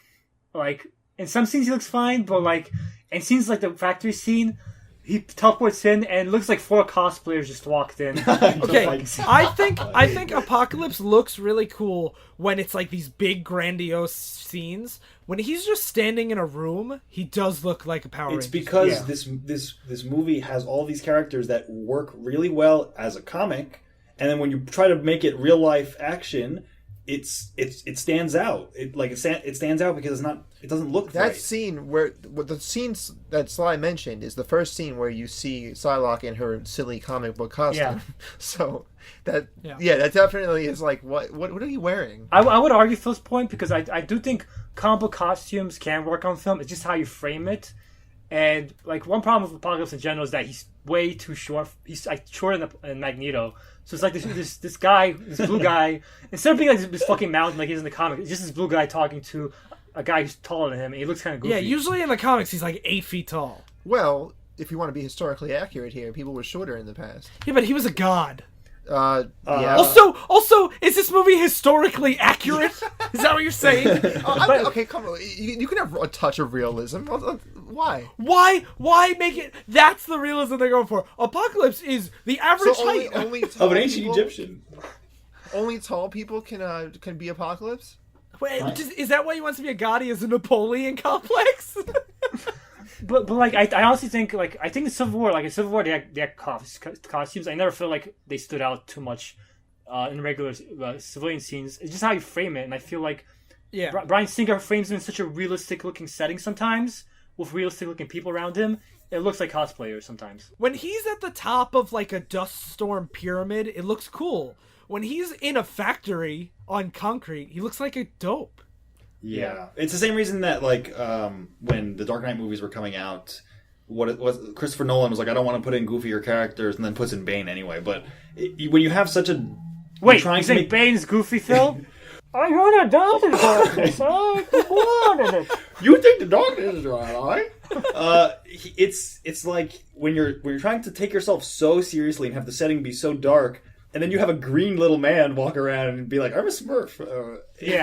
Like, in some scenes he looks fine, but like, in scenes like the factory scene, he teleports in and it looks like 4 cosplayers just walked in. okay. Like- I think Apocalypse looks really cool when it's like these big grandiose scenes. When he's just standing in a room, he does look like a Power It's Ranger. because Yeah. this movie has all these characters that work really well as a comic, and then when you try to make it real life action, it stands out. It stands out because it doesn't look That right. scene the scenes that Sly mentioned is the first scene where you see Psylocke in her silly comic book costume. Yeah. So that that definitely is like what are you wearing? I would argue Phil's point because I do think comic book costumes can work on film. It's just how you frame it. And like one problem with Apocalypse in general is that he's way too short. He's like shorter than Magneto. So it's like this guy, this blue guy, instead of being like this fucking mountain like he is in the comic, it's just this blue guy talking to a guy who's taller than him, and he looks kind of goofy. Yeah, usually in the comics he's like 8 feet tall. Well, if you want to be historically accurate here, people were shorter in the past. Yeah, but he was a god. Yeah. Also, is this movie historically accurate? Is that what you're saying? Okay, come on. You can have a touch of realism. Why? Why make it? That's the realism they're going for. Apocalypse is the average height. Only Of tall an ancient people, Egyptian. Only tall people can be Apocalypse. Wait, is that why he wants to be a god? He has a Napoleon complex. But like I honestly think I think in Civil War they had costumes. I never feel like they stood out too much in regular civilian scenes. It's just how you frame it, and I feel like Bryan Singer frames him in such a realistic looking setting sometimes with realistic looking people around him. It looks like cosplayers sometimes. When he's at the top of like a dust storm pyramid, it looks cool. When he's in a factory on concrete, he looks like a dope. Yeah. It's the same reason that when the Dark Knight movies were coming out, what it was, Christopher Nolan was like, I don't want to put in goofier characters, and then puts in Bane anyway. But when you have such a you say Bane's goofy, Phil? I heard a darkness. You think the darkness is right? It's like when you're trying to take yourself so seriously and have the setting be so dark, and then you have a green little man walk around and be like, I'm a Smurf. You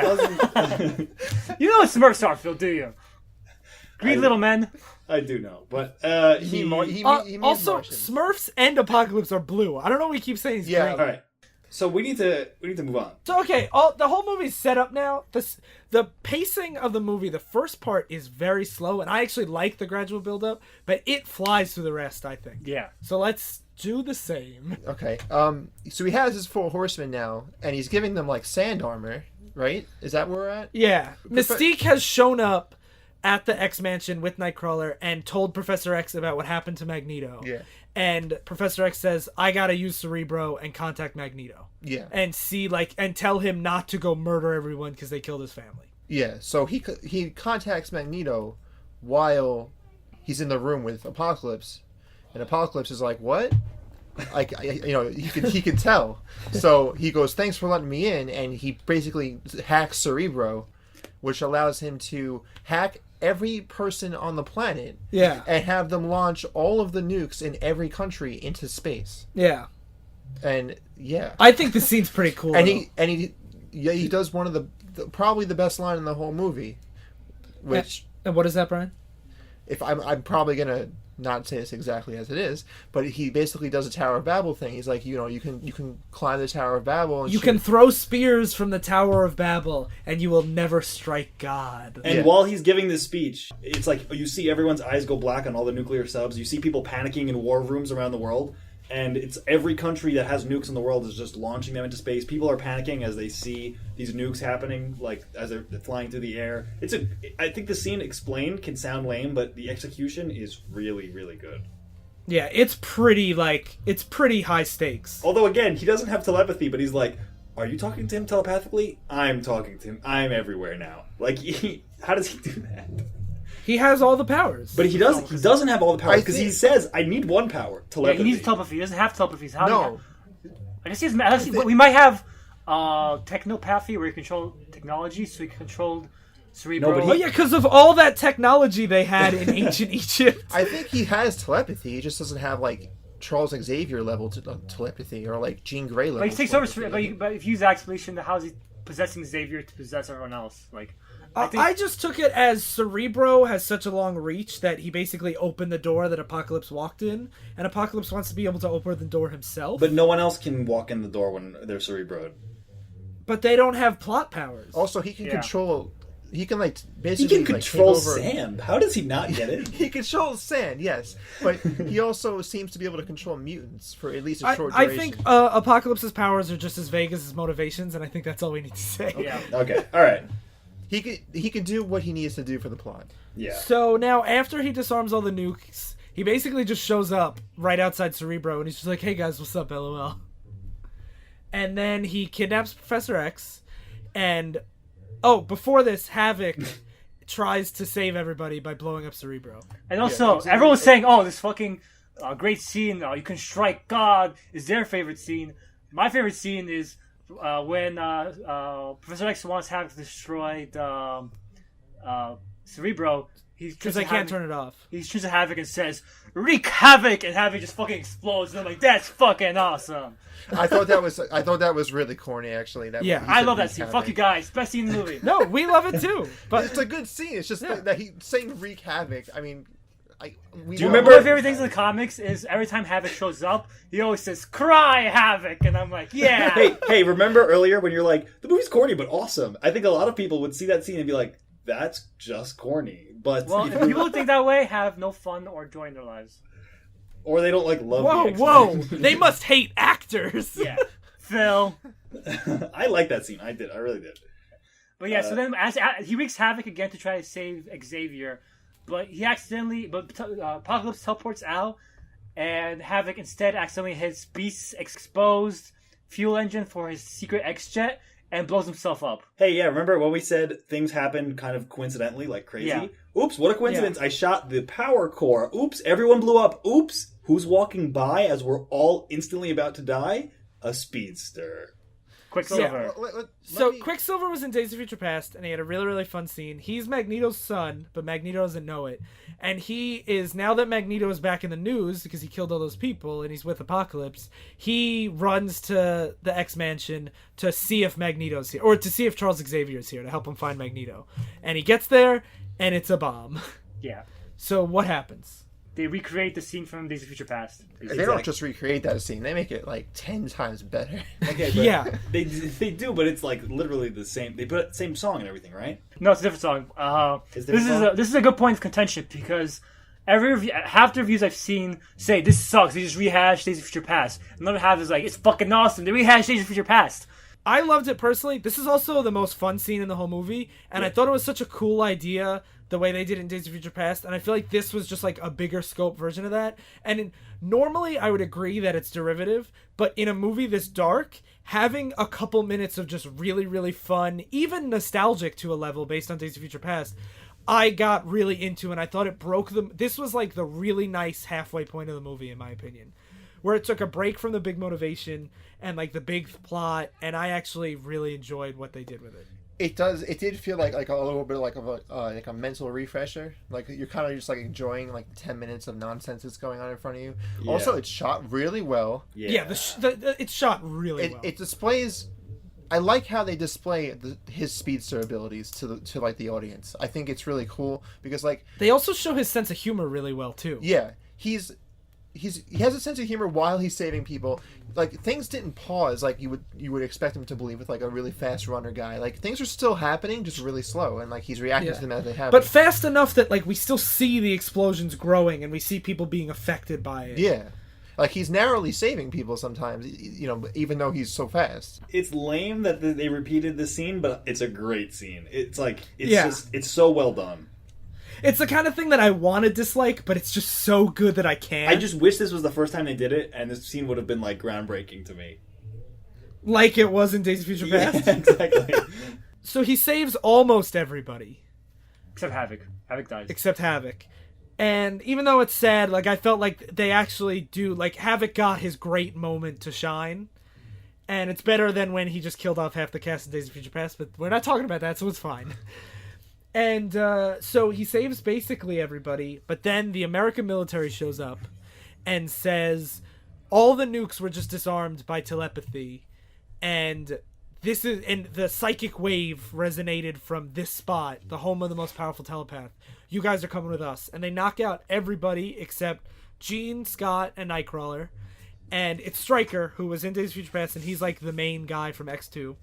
know what Smurfs are, Phil, do you? Green little men. I do know, but He also, Martians. Smurfs and Apocalypse are blue. I don't know. We keep saying he's green. all right. So we need to move on. So okay, the whole movie's set up now. The pacing of the movie, the first part is very slow, and I actually like the gradual build up, but it flies through the rest, I think. Yeah. So let's do the same. Okay. So he has his 4 horsemen now, and he's giving them like sand armor, right? Is that where we're at? Yeah. Mystique has shown up at the X Mansion with Nightcrawler and told Professor X about what happened to Magneto. Yeah. And Professor X says, I gotta use Cerebro and contact Magneto. Yeah. And and tell him not to go murder everyone because they killed his family. Yeah. So he contacts Magneto while he's in the room with Apocalypse, and Apocalypse is like, "What?" He can tell. So he goes, "Thanks for letting me in," and he basically hacks Cerebro, which allows him to hack every person on the planet. Yeah. And have them launch all of the nukes in every country into space. Yeah. And yeah, I think the scene's pretty cool. and he does one of the probably the best line in the whole movie, which And what is that, Brian? if I'm probably gonna not say this exactly as it is, but he basically does a Tower of Babel thing. He's like, you can climb the Tower of Babel and You can throw spears from the Tower of Babel, and you will never strike God. And while he's giving this speech, it's like you see everyone's eyes go black on all the nuclear subs. You see people panicking in war rooms around the world. And it's every country that has nukes in the world is just launching them into space. People are panicking as they see these nukes happening, like as they're flying through the air. I think the scene explained can sound lame, but the execution is really, really good. Yeah, it's pretty high stakes. Although again, he doesn't have telepathy, but he's like, "Are you talking to him telepathically? I'm talking to him. I'm everywhere now." Like, how does he do that? He has all the powers. But he doesn't have all the powers because he says, "I need one power, telepathy." Yeah, he needs telepathy. He doesn't have telepathy. No. I guess he has. We might have technopathy where he control technology, so he controlled Cerebro. No, but Oh yeah, because of all that technology they had in ancient Egypt. I think he has telepathy. He just doesn't have like Charles Xavier level telepathy or like Jean Grey level. But he takes over. But if you use the explanation, how is he possessing Xavier to possess everyone else? Like. I just took it as Cerebro has such a long reach that he basically opened the door that Apocalypse walked in, and Apocalypse wants to be able to open the door himself. But no one else can walk in the door when they're Cerebroed. But they don't have plot powers. Also, he can control like He basically can like, take control over. sand. How does he not get it? He controls sand, yes, but he also seems to be able to control mutants for at least a short I duration. think Apocalypse's powers are just as vague as his motivations, and I think that's all we need to say. Yeah. Okay, all right. he can do what he needs to do for the plot. Yeah. So now, after he disarms all the nukes, he basically just shows up right outside Cerebro, and he's just like, "Hey guys, what's up, LOL?" And then he kidnaps Professor X, and before this, Havok tries to save everybody by blowing up Cerebro. And also, everyone was saying, "Oh, this fucking great scene! You can strike God" is their favorite scene. My favorite scene is when Professor X wants Havok to destroy Cerebro. Because I can't turn it off. He turns to Havok and says, "Wreak havoc!" and Havok just fucking explodes. And I'm like, "That's fucking awesome!" I thought that was really corny, actually. Yeah, I love that scene. Fuck you guys, best scene in the movie. No, we love it too. But It's a good scene. It's just that he saying "wreak havoc." I mean, Do you One remember? of my favorite things in the comics is every time Havok shows up, he always says, "Cry, Havok," and I'm like, "Yeah." Hey, remember earlier when you're like, the movie's corny but awesome? I think a lot of people would see that scene and be like, that's just corny. But Well, if people who think that way have no fun or joy in their lives. or they don't like love whoa, the whoa! X-Men. They must hate actors. Yeah, Phil. I like that scene. I did. I really did. But yeah, so then as he wreaks havoc again to try to save Xavier, but Apocalypse teleports out, and Havok instead accidentally hits Beast's exposed fuel engine for his secret X-Jet and blows himself up. Hey, yeah, remember when we said things happened kind of coincidentally, like crazy? Yeah. Oops, what a coincidence. I shot the power core. Oops, everyone blew up. Oops, who's walking by as we're all instantly about to die? A speedster. Quicksilver. So Quicksilver was in Days of Future Past, and he had a really, really fun scene. He's Magneto's son, but Magneto doesn't know it. And he is, now that Magneto is back in the news, because he killed all those people, and he's with Apocalypse, he runs to the X-Mansion to see if Magneto's here, or to see if Charles Xavier is here, to help him find Magneto. And he gets there, and it's a bomb. Yeah. So what happens? They recreate the scene from Days of Future Past. They don't just recreate that scene; they make it like 10 times better. Okay, but Yeah. They do, but it's like literally the same. They put same song and everything, right? No, it's a different song. It's a different song? This is a good point of contention because half the reviews I've seen say this sucks. They just rehash Days of Future Past. Another half is like it's fucking awesome. They rehash Days of Future Past. I loved it personally. This is also the most fun scene in the whole movie, and I thought it was such a cool idea the way they did it in Days of Future Past, and I feel like this was just like a bigger scope version of that. And normally I would agree that it's derivative, but in a movie this dark, having a couple minutes of just really, really fun, even nostalgic to a level based on Days of Future Past, I got really into, and I thought it broke them. This was like the really nice halfway point of the movie, in my opinion, where it took a break from the big motivation and like the big plot, and I actually really enjoyed what they did with it. It did feel like a little bit like a mental refresher. Like you're kind of just like enjoying like 10 minutes of nonsense that's going on in front of you. Yeah. Also, it's shot really well. Yeah, it's shot really well. It displays. I like how they display his speedster abilities to like the audience. I think it's really cool because like They also show his sense of humor really well too. yeah, he has a sense of humor while he's saving people. Like things didn't pause like you would expect him to believe with like a really fast runner guy. Like things are still happening, just really slow, and like he's reacting to them as they happen. But fast enough that like we still see the explosions growing and we see people being affected by it. yeah, like he's narrowly saving people sometimes. You know, even though he's so fast. It's lame that they repeated the scene, but it's a great scene. It's like Yeah. it's so well done. It's the kind of thing that I want to dislike, but it's just so good that I can't. I just wish this was the first time they did it, and this scene would have been like groundbreaking to me. like it was in Days of Future Yeah, Past. exactly. So he saves almost everybody Except Havok. Havok dies. except Havok. And even though it's sad, like I felt like they actually do, like Havok got his great moment to shine. And it's better than when he just killed off half the cast in Days of Future Past, but we're not talking about that, so it's fine. And so he saves basically everybody, but then the American military shows up and says all the nukes were just disarmed by telepathy, and the psychic wave resonated from this spot, the home of the most powerful telepath. You guys are coming with us. And they knock out everybody except Jean, Scott, and Nightcrawler. And it's Stryker, who was in Days of Future Past, and he's like the main guy from X2.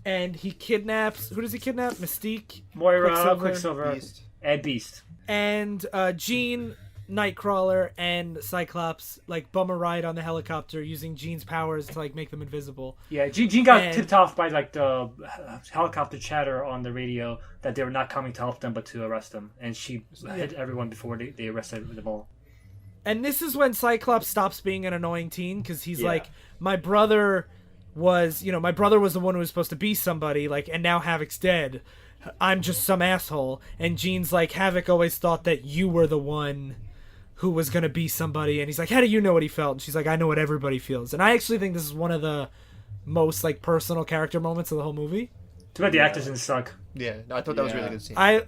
and he kidnaps. Who does he kidnap? Mystique, Moira, Quicksilver, Beast. and Beast. and Jean, Nightcrawler, and Cyclops like bum a ride on the helicopter using Jean's powers to like make them invisible. Yeah, Jean got And- tipped off by like the helicopter chatter on the radio that they were not coming to help them but to arrest them, and she hit everyone before they arrested them all. And this is when Cyclops stops being an annoying teen because he's Yeah. like, my brother was the one who was supposed to be somebody, like, and now Havok's dead. I'm just some asshole. And Jean's like, Havok always thought that you were the one who was gonna be somebody. And he's like, how do you know what he felt? And she's like, I know what everybody feels. And I actually think this is one of the most like personal character moments of the whole movie. Too bad the actors didn't suck. Yeah, no, I thought that was a really Yeah. good scene. I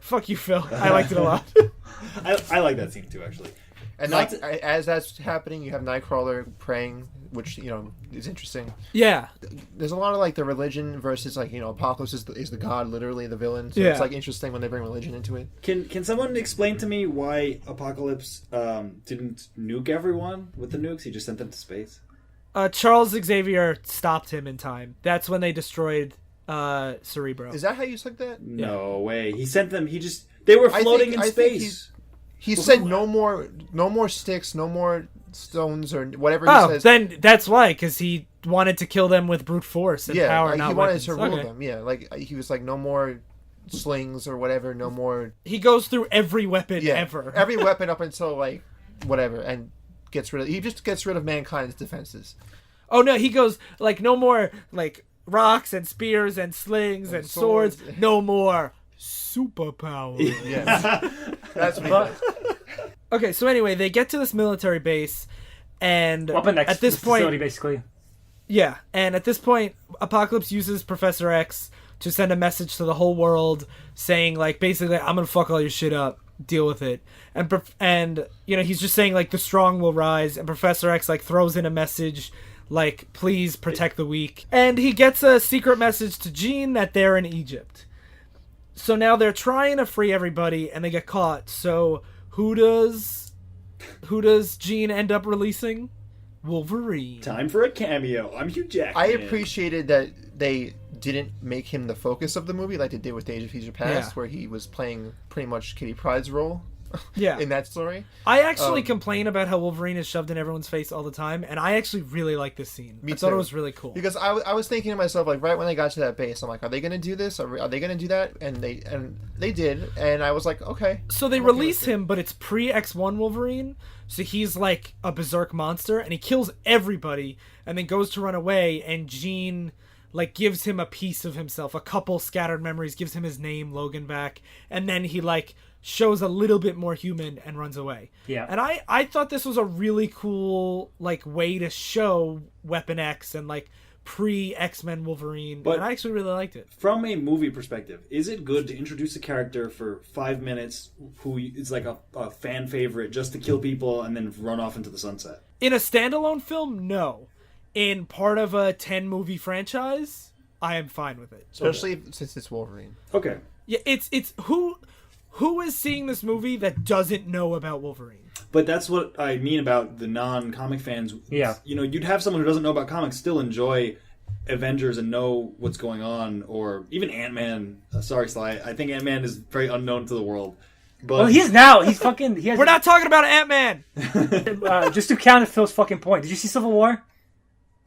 fuck you, Phil. I liked it a lot. I like that scene too, actually. And Not like as that's happening, you have Nightcrawler praying, which is interesting. Yeah. There's a lot of like the religion versus like Apocalypse is the god, literally the villain. So Yeah. it's like interesting when they bring religion into it. Can someone explain to me why Apocalypse didn't nuke everyone with the nukes? He just sent them to space. Charles Xavier stopped him in time. That's when they destroyed Cerebro. Is that how you took that? No way. He sent them. They were floating in I think space. He said no more sticks, no more stones or whatever he Oh, says. then that's why, because he wanted to kill them with brute force and yeah, power, like, not he wanted weapons. to rule Okay. them. Yeah, like he was like no more slings or whatever, no more. He goes through every weapon Yeah, ever. every weapon up until like whatever, and he just gets rid of mankind's defenses. Oh no, he goes like no more like rocks and spears and slings and swords. swords. No more superpower. Yeah, that's what he does. Okay, so anyway, they get to this military base, and Weapon X at this facility, point, basically. yeah, and at this point, Apocalypse uses Professor X to send a message to the whole world, saying like basically, I'm gonna fuck all your shit up, deal with it, and he's just saying like the strong will rise, and Professor X like throws in a message like please protect the weak, and he gets a secret message to Jean that they're in Egypt. So now they're trying to free everybody, and they get caught. So who does Jean end up releasing? Wolverine. Time for a cameo. I'm Hugh Jackman. I appreciated that they didn't make him the focus of the movie like they did with Days of Future Past, Yeah. where he was playing pretty much Kitty Pryde's role Yeah. in that story. I actually complain about how Wolverine is shoved in everyone's face all the time, and I actually really like this scene. Me I thought too. it was really cool. Because I was thinking to myself, like, right when they got to that base, I'm like, are they going to do this? Are they going to do that? And they did, and I was like, okay. So they I'm okay release with it. him, but it's pre-X1 Wolverine, so he's like a berserk monster, and he kills everybody, and then goes to run away, and Jean like gives him a piece of himself, a couple scattered memories, gives him his name, Logan, back, and then he like shows a little bit more human and runs away. Yeah. And I thought this was a really cool like way to show Weapon X and like pre-X-Men Wolverine, But- and I actually really liked it. From a movie perspective, is it good to introduce a character for 5 minutes who is like a fan favorite just to kill people and then run off into the sunset? In a standalone film, no. In part of a 10-movie franchise, I am fine with it. Especially since it's Wolverine. Okay. Yeah, it's who is seeing this movie that doesn't know about Wolverine? But that's what I mean about the non-comic fans. Yeah. You'd have someone who doesn't know about comics still enjoy Avengers and know what's going on, or even Ant-Man. Sorry, Sly. I think Ant-Man is very unknown to the world. But Well, he is now. He's fucking. He has, We're not talking about Ant-Man. just to counter Phil's fucking point. Did you see Civil War?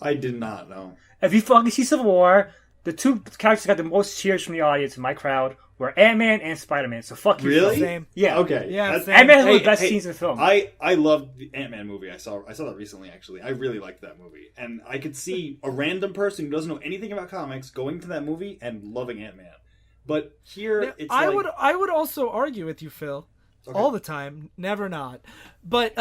I did not know. If you fucking see Civil War, the two characters that got the most cheers from the audience in my crowd were Ant-Man and Spider-Man. So fuck you. Really? Phil. Same. Yeah. Okay. Yeah, That's- same. Ant-Man is one of Hey, the best hey, scenes in the film. I loved the Ant-Man movie. I saw that recently, actually. I really liked that movie. And I could see a random person who doesn't know anything about comics going to that movie and loving Ant-Man. But here, Now, it's I like... would also argue with you, Phil, Okay. all the time, never not. But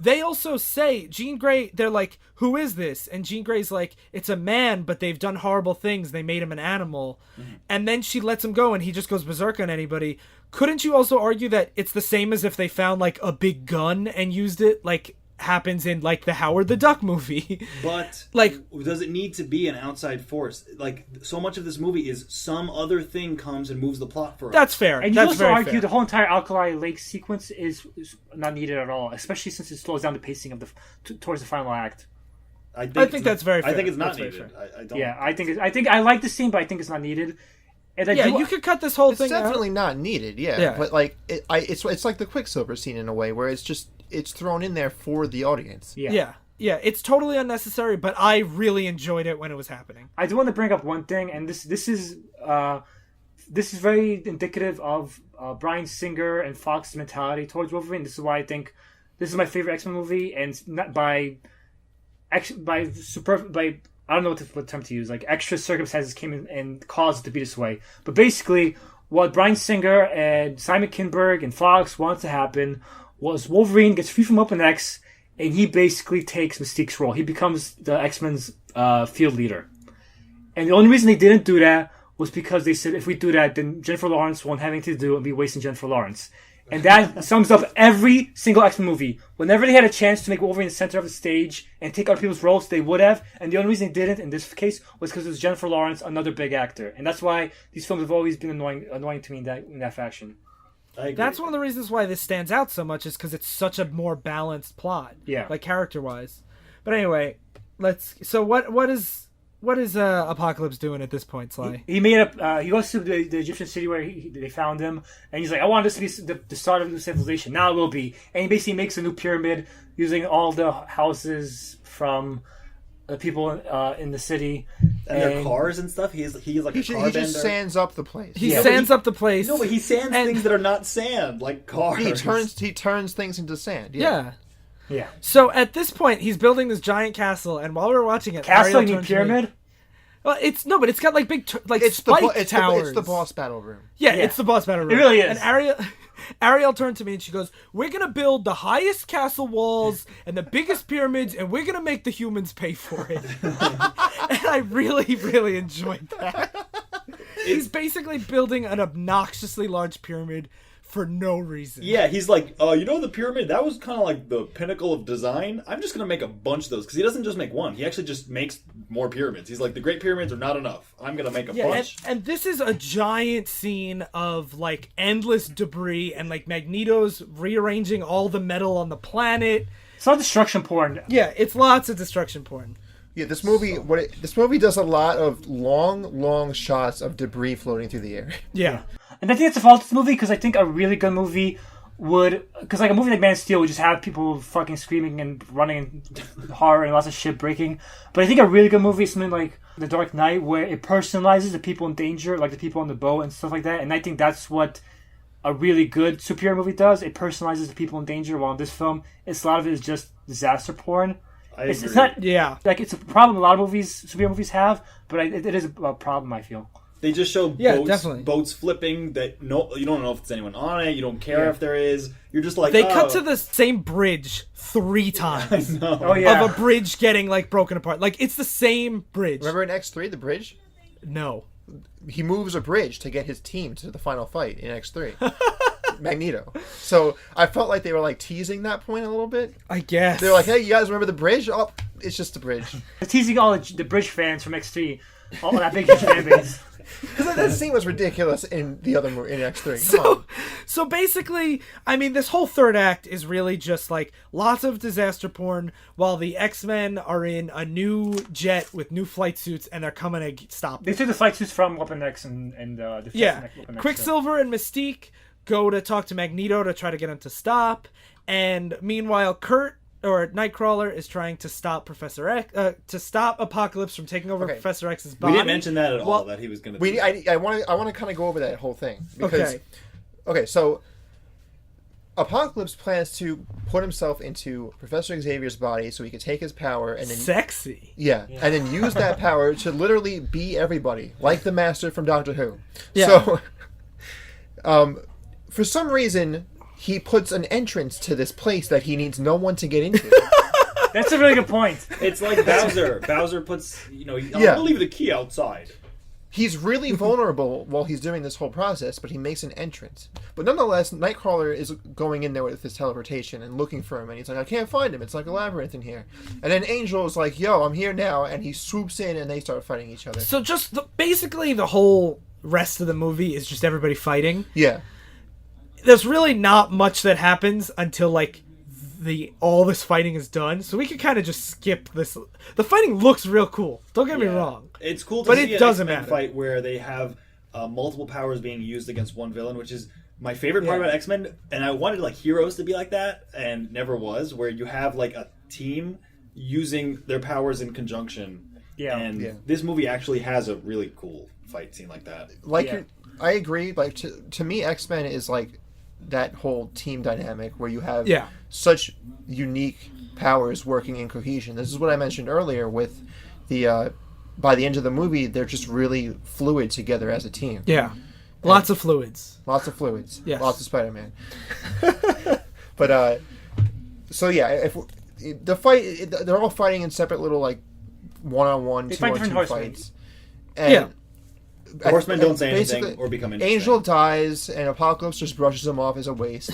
they also say Jean Grey. They're like, "Who is this?" And Jean Grey's like, "It's a man, but they've done horrible things. They made him an animal." Mm-hmm. And then she lets him go, and he just goes berserk on anybody. Couldn't you also argue that it's the same as if they found like a big gun and used it, like happens in like the Howard the Duck movie? But Like- does it need to be an outside force? Like, so much of this movie is some other thing comes and moves the plot for us. That's fair. And you That's also very argue fair. the whole entire Alkali Lake sequence is not needed at all, especially since it slows down the pacing of towards the final act. I think that's very fair. I think it's not That's very needed. fair. I don't. Yeah, I think I like the scene, but I think it's not needed. And I Yeah, do- you could cut this whole It's thing definitely out. not needed. Yeah, Yeah. but like it's like the Quicksilver scene in a way where it's thrown in there for the audience. Yeah. Yeah, it's totally unnecessary, but I really enjoyed it when it was happening. I do want to bring up one thing, and this is very indicative of Bryan Singer and Fox's mentality towards Wolverine. This is why I think this is my favorite X-Men movie, and not by I don't know what term to use. Like extra circumstances came in and caused it to be this way. But basically, what Bryan Singer and Simon Kinberg and Fox wanted to happen was Wolverine gets free from Weapon X, and he basically takes Mystique's role. He becomes the X-Men's field leader. And the only reason they didn't do that was because they said if we do that, then Jennifer Lawrence won't have anything to do and be wasting Jennifer Lawrence. And that sums up every single X-Men movie. Whenever they had a chance to make Wolverine the center of the stage and take other people's roles, they would have. And the only reason they didn't in this case was because it was Jennifer Lawrence, another big actor. And that's why these films have always been annoying to me in that fashion. I agree. That's one of the reasons why this stands out so much is because it's such a more balanced plot. Yeah. Like character-wise. But anyway, so what is Apocalypse doing at this point, Sly? He made up. He goes to the Egyptian city where they found him, and he's like, "I want this to be the start of a new civilization. Now it will be." And he basically makes a new pyramid using all the houses from the people in the city and their cars and stuff. He's like a car He bender. just sands up the place. He Yeah. sands up the place. No, but he sands things that are not sand, like cars. He turns things into sand. Yeah. Yeah, So at this point, he's building this giant castle, and while we're watching it, castle Ariel you mean turns to me- pyramid? Well, but it's got like big It's spike the towers. it's the boss battle room. Yeah, Yeah. it's the boss battle room. It really is. And Ariel turned to me and she goes, "We're gonna build the highest castle walls and the biggest pyramids, and we're gonna make the humans pay for it." And I really, really enjoyed that. He's basically building an obnoxiously large pyramid for no reason. Yeah, he's like, the pyramid, that was kind of like the pinnacle of design. I'm just going to make a bunch of those. Because he doesn't just make one. He actually just makes more pyramids. He's like, the Great Pyramids are not enough. I'm going to make a bunch. And this is a giant scene of like endless debris and like Magneto's rearranging all the metal on the planet. It's not destruction porn. Yeah, it's lots of destruction porn. Yeah, this movie this movie does a lot of long shots of debris floating through the air. Yeah. And I think it's a fault of this movie because I think a really good movie because like a movie like Man of Steel would just have people fucking screaming and running and horror and lots of shit breaking. But I think a really good movie is something like The Dark Knight where it personalizes the people in danger, like the people on the boat and stuff like that. And I think that's what a really good superhero movie does. It personalizes the people in danger. While in this film, a lot of it is just disaster porn. It's not like it's a problem a lot of superhero movies have, but it is a problem. I feel. They just show definitely. boats flipping that you don't know if there's anyone on it. You don't care if there is. You're just like, They cut to the same bridge 3 times. Of a bridge getting like broken apart. Like it's the same bridge. Remember in X3 the bridge? No. He moves a bridge to get his team to the final fight in X3. Magneto. So I felt like they were like teasing that point a little bit. I guess. They're like, "Hey, you guys remember the bridge? Oh, it's just the bridge." They're teasing all the bridge fans from X3, all that big fan base. Because that scene was ridiculous in the other movie, in X3. Come on. So basically, I mean, this whole third act is really just like lots of disaster porn while the X-Men are in a new jet with new flight suits and they're coming to stop They them. took the flight suits from Weapon X and Weapon X. Quicksilver and Mystique go to talk to Magneto to try to get him to stop, and meanwhile, Nightcrawler is trying to stop Professor X, to stop Apocalypse from taking over Professor X's body. We didn't mention that at all. That he was going to. I want to kind of go over that whole thing because. Okay, so Apocalypse plans to put himself into Professor Xavier's body so he can take his power and then sexy. Yeah, and then use that power to literally be everybody, like the Master from Doctor Who. Yeah. So, for some reason, he puts an entrance to this place that he needs no one to get into. That's a really good point. It's like Bowser. Bowser puts, I'll leave the key outside. He's really vulnerable while he's doing this whole process, but he makes an entrance. But nonetheless, Nightcrawler is going in there with his teleportation and looking for him, and he's like, "I can't find him. It's like a labyrinth in here." And then Angel is like, "Yo, I'm here now," and he swoops in, and they start fighting each other. So just basically the whole rest of the movie is just everybody fighting. Yeah. There's really not much that happens until like all this fighting is done, so we can kind of just skip this. The fighting looks real cool. Don't get me wrong. It's cool to But see it an doesn't X-Men matter. fight where they have multiple powers being used against one villain, which is my favorite part about X-Men. And I wanted like Heroes to be like that, and never was, where you have like a team using their powers in conjunction. Yeah. And this movie actually has a really cool fight scene like that. I agree. Like to me, X-Men is like that whole team dynamic where you have such unique powers working in cohesion. This is what I mentioned earlier with the by the end of the movie, they're just really fluid together as a team. Yeah. Lots of fluids. Lots of fluids. Yes. Lots of Spider-Man. But so yeah, if the fight, they're all fighting in separate little like one-on-one, two-on-two fights. And The Horsemen don't say anything basically, or become interesting. Angel dies, and Apocalypse just brushes him off as a waste.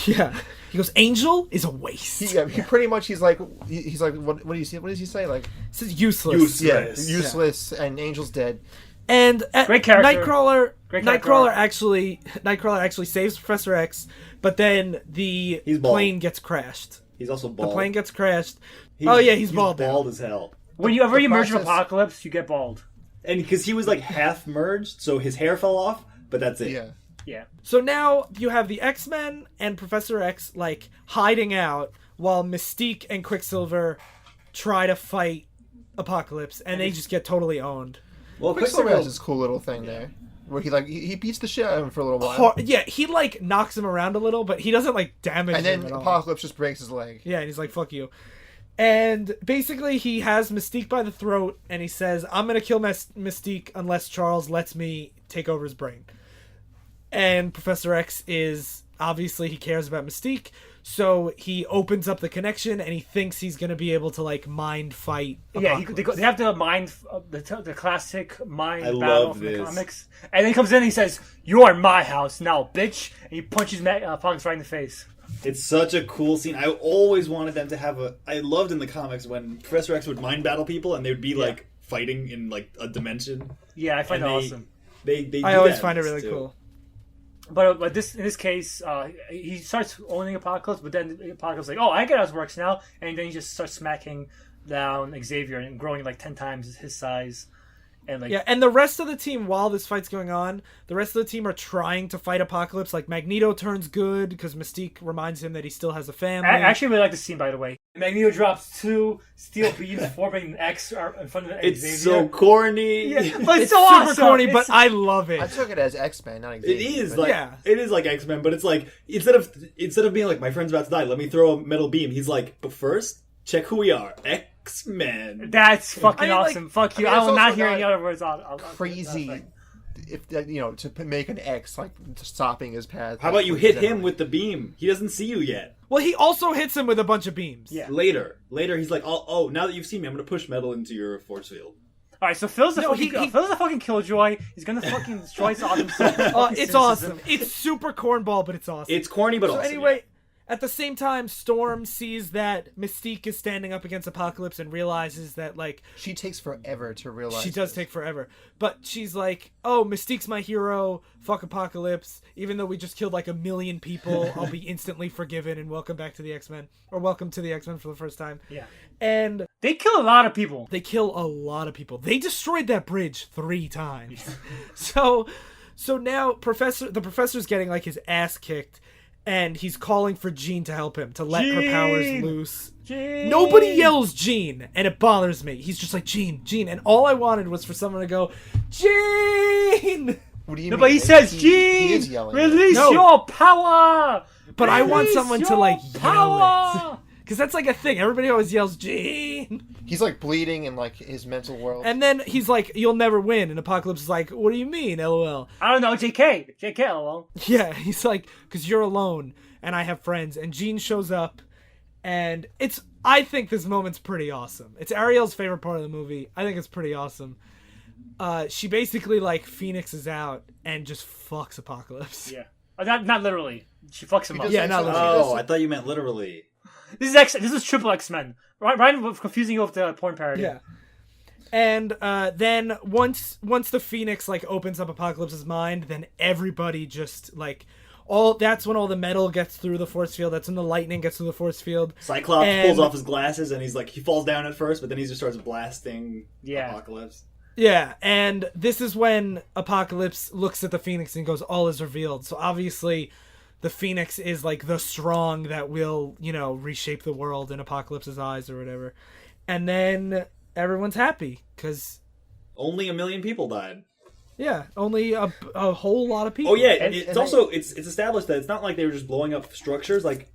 Yeah. He goes, Angel is a waste. He pretty much he's like what do you see? What does he say? Like This is useless. useless, and Angel's dead. And Great character. Nightcrawler actually saves Professor X, but then the plane gets crashed. He's also bald. The plane gets crashed. He's bald. bald as hell. Whenever you merge with Apocalypse, you get bald. And because he was like half merged, so his hair fell off, but that's it. Yeah. So now you have the X-Men and Professor X like hiding out while Mystique and Quicksilver try to fight Apocalypse, and they just get totally owned. Well, Quicksilver has this cool little thing there where he beats the shit out of him for a little while. He like knocks him around a little, but he doesn't like damage and him then at all. Apocalypse just breaks his leg. Yeah, and he's like, fuck you. And basically he has Mystique by the throat, and he says, I'm going to kill Mystique unless Charles lets me take over his brain. And Professor X is, obviously he cares about Mystique, so he opens up the connection, and he thinks he's going to be able to, like, mind fight Apocalypse. They have the mind, the classic mind I battle love from the this. comics. And then he comes in and he says, "You're in my house now, bitch!" And he punches Apocalypse right in the face. It's such a cool scene. I always wanted them to have I loved in the comics when Professor X would mind battle people and they would be like fighting in like a dimension. Yeah, I find that awesome. I always find it really cool. But in this case, he starts owning Apocalypse, but then Apocalypse is like, "Oh, I get how this works now," and then he just starts smacking down Xavier and growing like 10 times his size. And like, and the rest of the team, while this fight's going on, the rest of the team are trying to fight Apocalypse. Like, Magneto turns good because Mystique reminds him that he still has a family. I actually really like this scene, by the way. Magneto drops 2 steel beams forming an X in front of Xavier. It's so corny. Yeah, but it's so super awesome. corny, but I love it. I took it as X-Men, not Xavier. It is but it is like X-Men, but it's like instead of being like my friend's about to die, let me throw a metal beam. He's like, but first, check who we are. X-Men. That's fucking awesome. Fuck you. I will not hear not any other words. crazy. If that, to make an X like stopping his path. How about you hit him with the beam? He doesn't see you yet. Well, he also hits him with a bunch of beams. Yeah. Later, he's like, oh, now that you've seen me, I'm gonna push metal into your force field. All right, so Phil's a fucking killjoy. He's gonna fucking destroy himself. It's awesome. It's super cornball, but it's awesome. It's corny, but so awesome. Anyway, at the same time, Storm sees that Mystique is standing up against Apocalypse and realizes that, like... She takes forever to realize. She does take forever. But she's like, oh, Mystique's my hero. Fuck Apocalypse. Even though we just killed like 1 million people, I'll be instantly forgiven and welcome back to the X-Men. Or welcome to the X-Men for the first time. Yeah. And... They kill a lot of people. They kill a lot of people. They destroyed that bridge 3 times. So now the professor's getting like his ass kicked. And he's calling for Jean to help him, to let her powers loose. Jean! Nobody yells Jean, and it bothers me. He's just like, Jean. And all I wanted was for someone to go, Jean! What do you No, mean? but he says, He Jean, is yelling. release your power! But I want Release someone to, your like, yell power! it. Because that's like a thing. Everybody always yells, Jean! He's like bleeding in like his mental world. And then he's like, you'll never win. And Apocalypse is like, what do you mean, LOL? I don't know, JK, lol. Yeah, he's like, because you're alone, and I have friends. And Jean shows up, and I think this moment's pretty awesome. It's Ariel's favorite part of the movie. I think it's pretty awesome. She basically, like, phoenixes out and just fucks Apocalypse. Yeah. Not literally. She fucks him up. Yeah, not literally. Oh, I thought you meant literally. This is triple X-Men. Ryan was confusing you with the porn parody. Yeah. And then once the Phoenix like opens up Apocalypse's mind, then everybody just like that's when all the metal gets through the force field. That's when the lightning gets through the force field. Cyclops And- pulls off his glasses and he's like, he falls down at first, but then he just starts blasting Apocalypse. Yeah, and this is when Apocalypse looks at the Phoenix and goes, all is revealed. So obviously the Phoenix is like the strong that will, reshape the world in Apocalypse's eyes or whatever. And then everyone's happy because Only 1 million people died. yeah, only a whole lot of people. Oh yeah, it's established that it's not like they were just blowing up structures. Like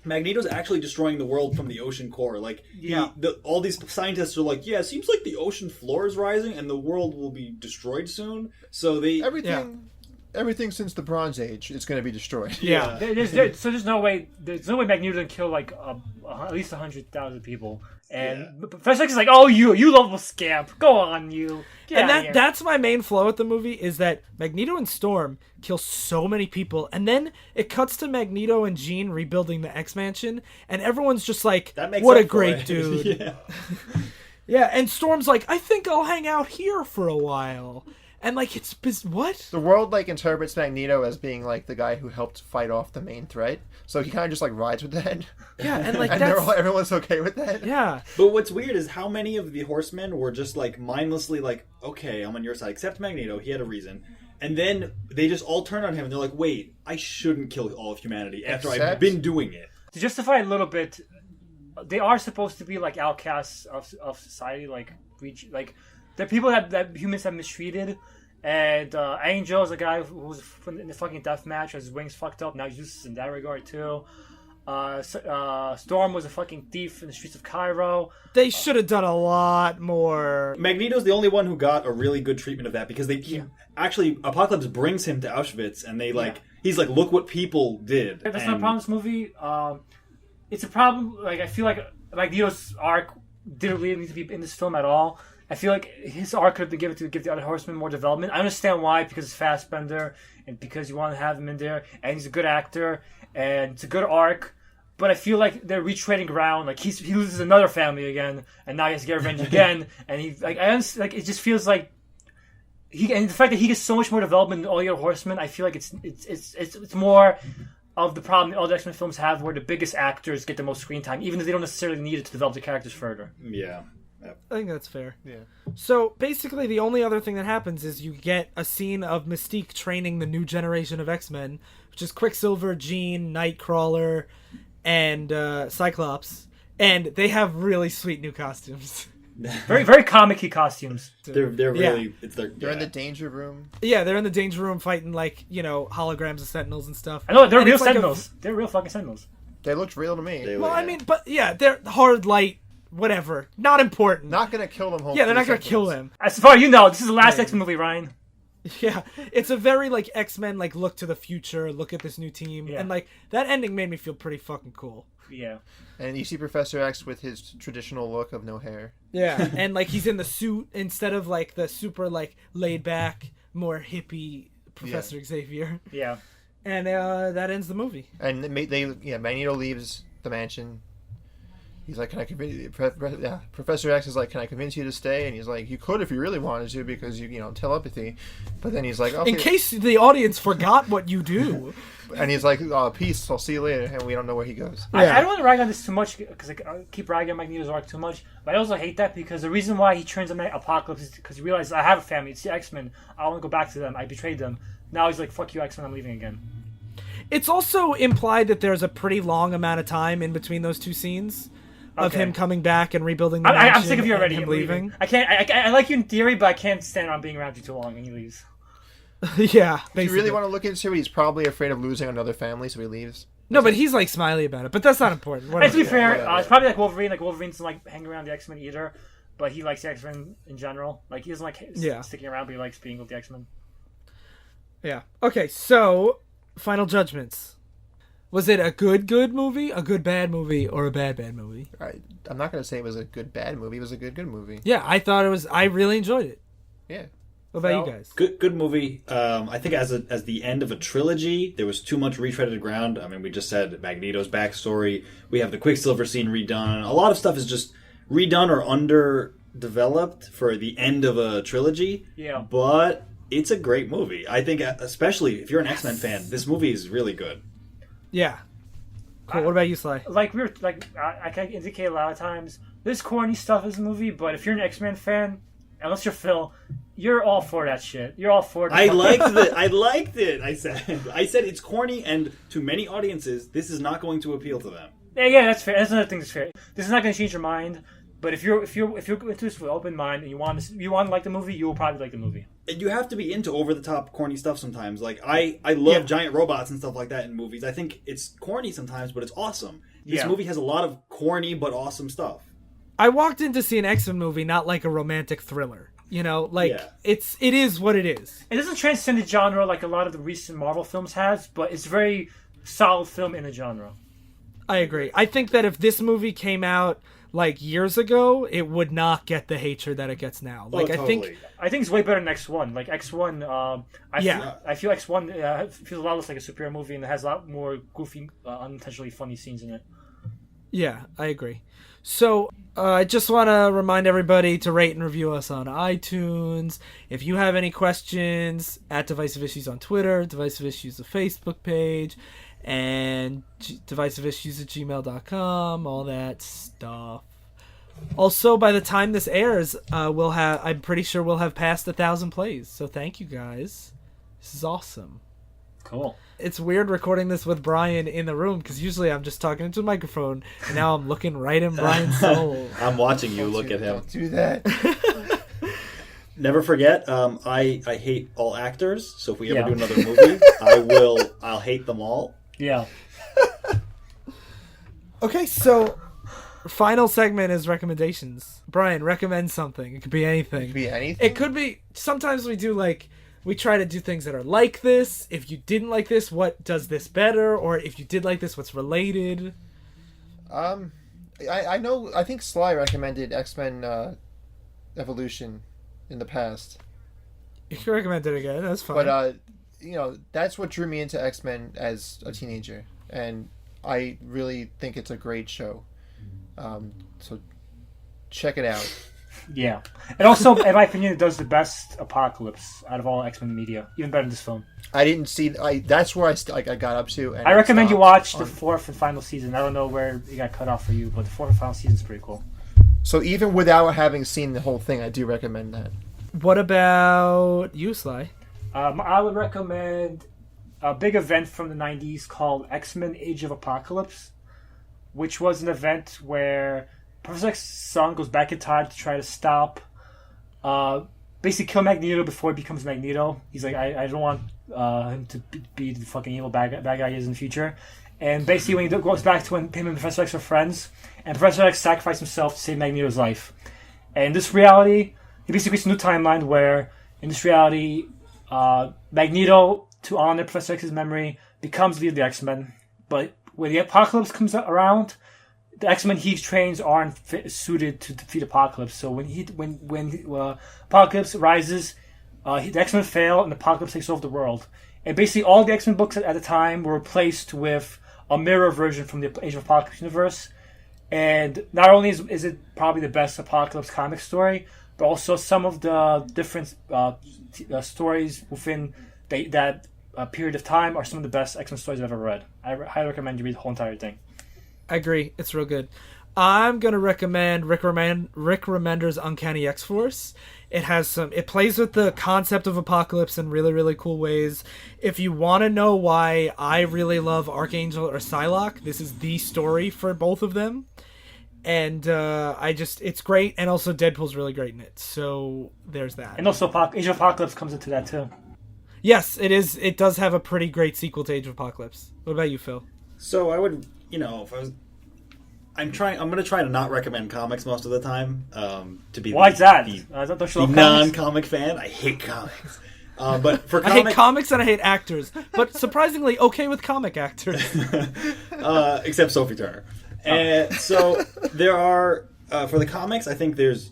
Magneto's actually destroying the world from the ocean core. Like all these scientists are like, yeah, it seems like the ocean floor is rising and the world will be destroyed soon. So Everything since the Bronze Age is going to be destroyed. Yeah. There's no way Magneto didn't kill like at least 100,000 people. And Professor X is like, oh, you lovable scamp, go on, you. Get And out of here. that's my main flaw with the movie is that Magneto and Storm kill so many people, and then it cuts to Magneto and Jean rebuilding the X-Mansion, and everyone's just like, that makes what up a for great it. dude. Yeah. Yeah, and Storm's like, I think I'll hang out here for a while. And like, it's what? The world interprets Magneto as being like the guy who helped fight off the main threat, so he kind of just rides with that. Yeah, and like and everyone's okay with that. Yeah. But what's weird is how many of the Horsemen were just mindlessly okay, I'm on your side. Except Magneto, he had a reason. And then they just all turn on him and they're like, wait, I shouldn't kill all of humanity after I've been doing it. To justify a little bit, they are supposed to be outcasts of society, they're people that humans have mistreated. And Angel is a guy who was in the fucking death match, has his wings fucked up. Now he's useless in that regard too. Storm was a fucking thief in the streets of Cairo. They should have done a lot more. Magneto's the only one who got a really good treatment of that because actually Apocalypse brings him to Auschwitz and he's like, look what people did. That's not a problem with this movie. It's a problem. I feel like Magneto's arc didn't really need to be in this film at all. I feel like his arc could have been given to give the other Horsemen more development. I understand why, because it's Fassbender, and because you want to have him in there, and he's a good actor, and it's a good arc. But I feel like they're retreading ground. He loses another family again, and now he has to get revenge again. And it just feels like and the fact that he gets so much more development than all the other Horsemen, I feel like it's more of the problem all the X-Men films have, where the biggest actors get the most screen time, even if they don't necessarily need it to develop the characters further. Yeah. I think that's fair. Yeah. So basically, the only other thing that happens is you get a scene of Mystique training the new generation of X-Men, which is Quicksilver, Jean, Nightcrawler, and Cyclops, and they have really sweet new costumes. Very, very comic-y costumes. They're really They're in the danger room. Yeah, they're in the danger room fighting holograms of Sentinels and stuff. I know they're And real it's like Sentinels. They're real fucking Sentinels. They looked real to me. Well, I mean, but yeah, they're hard light. Whatever. Not important. Not gonna kill them. Yeah, they're not gonna kill him. As far as you know, this is the last X-Men movie, Ryan. Yeah, it's a very X-Men look to the future, look at this new team, and that ending made me feel pretty fucking cool. Yeah. And you see Professor X with his traditional look of no hair. Yeah, and he's in the suit instead of the super laid back, more hippie Professor Xavier. Yeah. And that ends the movie. And Magneto leaves the mansion. He's like, can I convince you? Professor X is like, can I convince you to stay? And he's like, you could if you really wanted to because you telepathy. But then he's like, okay. In case the audience forgot what you do. And he's like, peace, I'll see you later. And we don't know where he goes. I don't want to rag on this too much because I keep ragging on Magneto's arc too much. But I also hate that because the reason why he turns on Apocalypse is because he realizes I have a family. It's the X-Men. I want to go back to them. I betrayed them. Now he's like, fuck you, X-Men. I'm leaving again. It's also implied that there's a pretty long amount of time in between those two scenes. Of him coming back and rebuilding the mansion. I'm sick of you already. And him leaving. I can't. I like you in theory, but I can't stand on being around you too long, and he leaves. Yeah, basically. If you really want to look into it, he's probably afraid of losing another family, so he leaves. No, but he's smiley about it. But that's not important. And to be fair, it's probably like Wolverine. Wolverine doesn't hang around the X-Men either, but he likes the X-Men in general. He doesn't sticking around, but he likes being with the X-Men. Yeah. Okay. So, final judgments. Was it a good movie, a good bad movie, or a bad movie? I'm not going to say it was a good bad movie. It was a good movie. Yeah, I thought it was. I really enjoyed it. Yeah. What about you guys? Good movie. I think as the end of a trilogy, there was too much retreaded ground. I mean, we just said Magneto's backstory. We have the Quicksilver scene redone. A lot of stuff is just redone or underdeveloped for the end of a trilogy. Yeah. But it's a great movie. I think, especially if you're an X-Men fan, this movie is really good. Yeah. Cool. What about you, Sly? Like I can indicate a lot of times, there's corny stuff in this movie, but if you're an X-Men fan, unless you're Phil, you're all for that shit. You're all for it. I liked it. I said it's corny, and to many audiences, this is not going to appeal to them. Yeah, that's fair. That's another thing that's fair. This is not going to change your mind, but if you're into this with an open mind and you want to like the movie, you will probably like the movie. And you have to be into over the top corny stuff sometimes. Like I love giant robots and stuff like that in movies. I think it's corny sometimes, but it's awesome. This movie has a lot of corny but awesome stuff. I walked in to see an X-Men movie, not like a romantic thriller. You know, like it is what it is. It doesn't transcend the genre like a lot of the recent Marvel films has, but it's a very solid film in the genre. I agree. I think that if this movie came out like years ago, it would not get the hatred that it gets now. Like totally. I think it's way better than X1. Like X1, I feel X1 feels a lot less like a superhero movie and it has a lot more goofy, unintentionally funny scenes in it. Yeah, I agree. So I just want to remind everybody to rate and review us on iTunes. If you have any questions, at Divisive Issues on Twitter, Divisive Issues the Facebook page, and divisiveissues@gmail.com, all that stuff. Also, by the time this airs, I'm pretty sure we'll have passed 1,000 plays. So thank you guys. This is awesome. Cool. It's weird recording this with Bryan in the room because usually I'm just talking into a microphone and now I'm looking right in Bryan's soul. I'm watching you look at him. Don't do that. Never forget, I hate all actors. So if we ever do another movie, I'll hate them all. Yeah. Okay, so final segment is recommendations. Bryan, recommend something. It could be anything. It could be anything. It could be. Sometimes we try to do things that are like this. If you didn't like this, what does this better? Or if you did like this, what's related? I know. I think Sly recommended X-Men Evolution in the past. You can recommend it again. That's fine. But that's what drew me into X-Men as a teenager, and I really think it's a great show. So check it out. Yeah, and also, in my opinion, it does the best Apocalypse out of all X-Men media, even better than this film. I didn't see. That's where I got up to. And I recommend you watch the fourth and final season. I don't know where it got cut off for you, but the fourth and final season is pretty cool. So even without having seen the whole thing, I do recommend that. What about you, Sly? I would recommend a big event from the 90s called X-Men Age of Apocalypse, which was an event where Professor X's son goes back in time to try to stop, basically kill Magneto before he becomes Magneto. He's like, I don't want him to be the fucking evil bad guy he is in the future. And basically when he goes back to when him and Professor X are friends, and Professor X sacrificed himself to save Magneto's life. And in this reality, he basically creates a new timeline where, in this reality, Magneto, to honor Professor X's memory, becomes leader of the X-Men. But when the Apocalypse comes around, the X-Men he trains aren't suited to defeat Apocalypse. So when Apocalypse rises, the X-Men fail and Apocalypse takes over the world. And basically all the X-Men books at the time were replaced with a mirror version from the Age of Apocalypse universe. And not only is it probably the best Apocalypse comic story, but also some of the different stories within that period of time are some of the best X-Men stories I've ever read. I highly recommend you read the whole entire thing. I agree. It's real good. I'm going to recommend Rick Remender's Uncanny X-Force. It plays with the concept of Apocalypse in really, really cool ways. If you want to know why I really love Archangel or Psylocke, this is the story for both of them. And it's great. And also Deadpool's really great in it. So there's that. And also Age of Apocalypse comes into that too. Yes, it is. It does have a pretty great sequel to Age of Apocalypse. What about you, Phil? So I would, if I was... I'm going to try to not recommend comics most of the time. To be Why is that? The non-comic fan. I hate comics. But for I hate comics and I hate actors. But surprisingly, okay with comic actors. Except Sophie Turner. And so there are, for the comics, I think there's,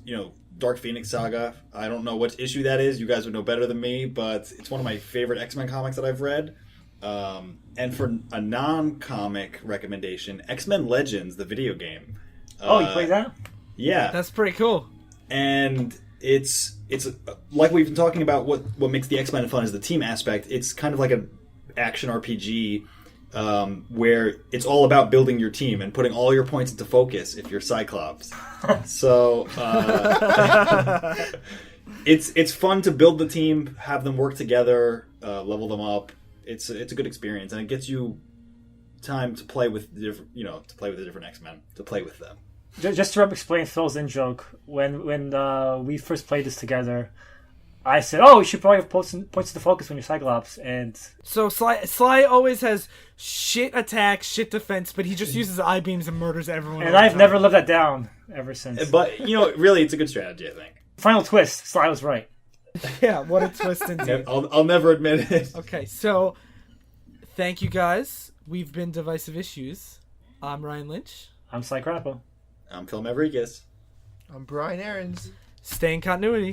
Dark Phoenix Saga. I don't know what issue that is. You guys would know better than me, but it's one of my favorite X-Men comics that I've read. And for a non-comic recommendation, X-Men Legends, the video game. You played that? Yeah. That's pretty cool. And it's like we've been talking about. What makes the X-Men fun is the team aspect. It's kind of like an action RPG where it's all about building your team and putting all your points into focus if you're Cyclops. So it's fun to build the team, have them work together, level them up. It's a good experience, and it gets you time to play with the different X-Men, to play with them. Just to explain Phil's in joke, when we first played this together, I said, "Oh, you should probably have points to focus when you're Cyclops." And so Sly always has shit attack, shit defense, but he just uses I-beams and murders everyone. And I've never lived that down ever since. But really, it's a good strategy, I think. Final twist: Sly was right. Yeah, what a twist indeed. I'll never admit it. Okay, so thank you guys. We've been Divisive Issues. I'm Ryan Lynch. I'm Sly Crappa. I'm Phil Mavrikis. I'm Bryan Aarons. Stay in continuity.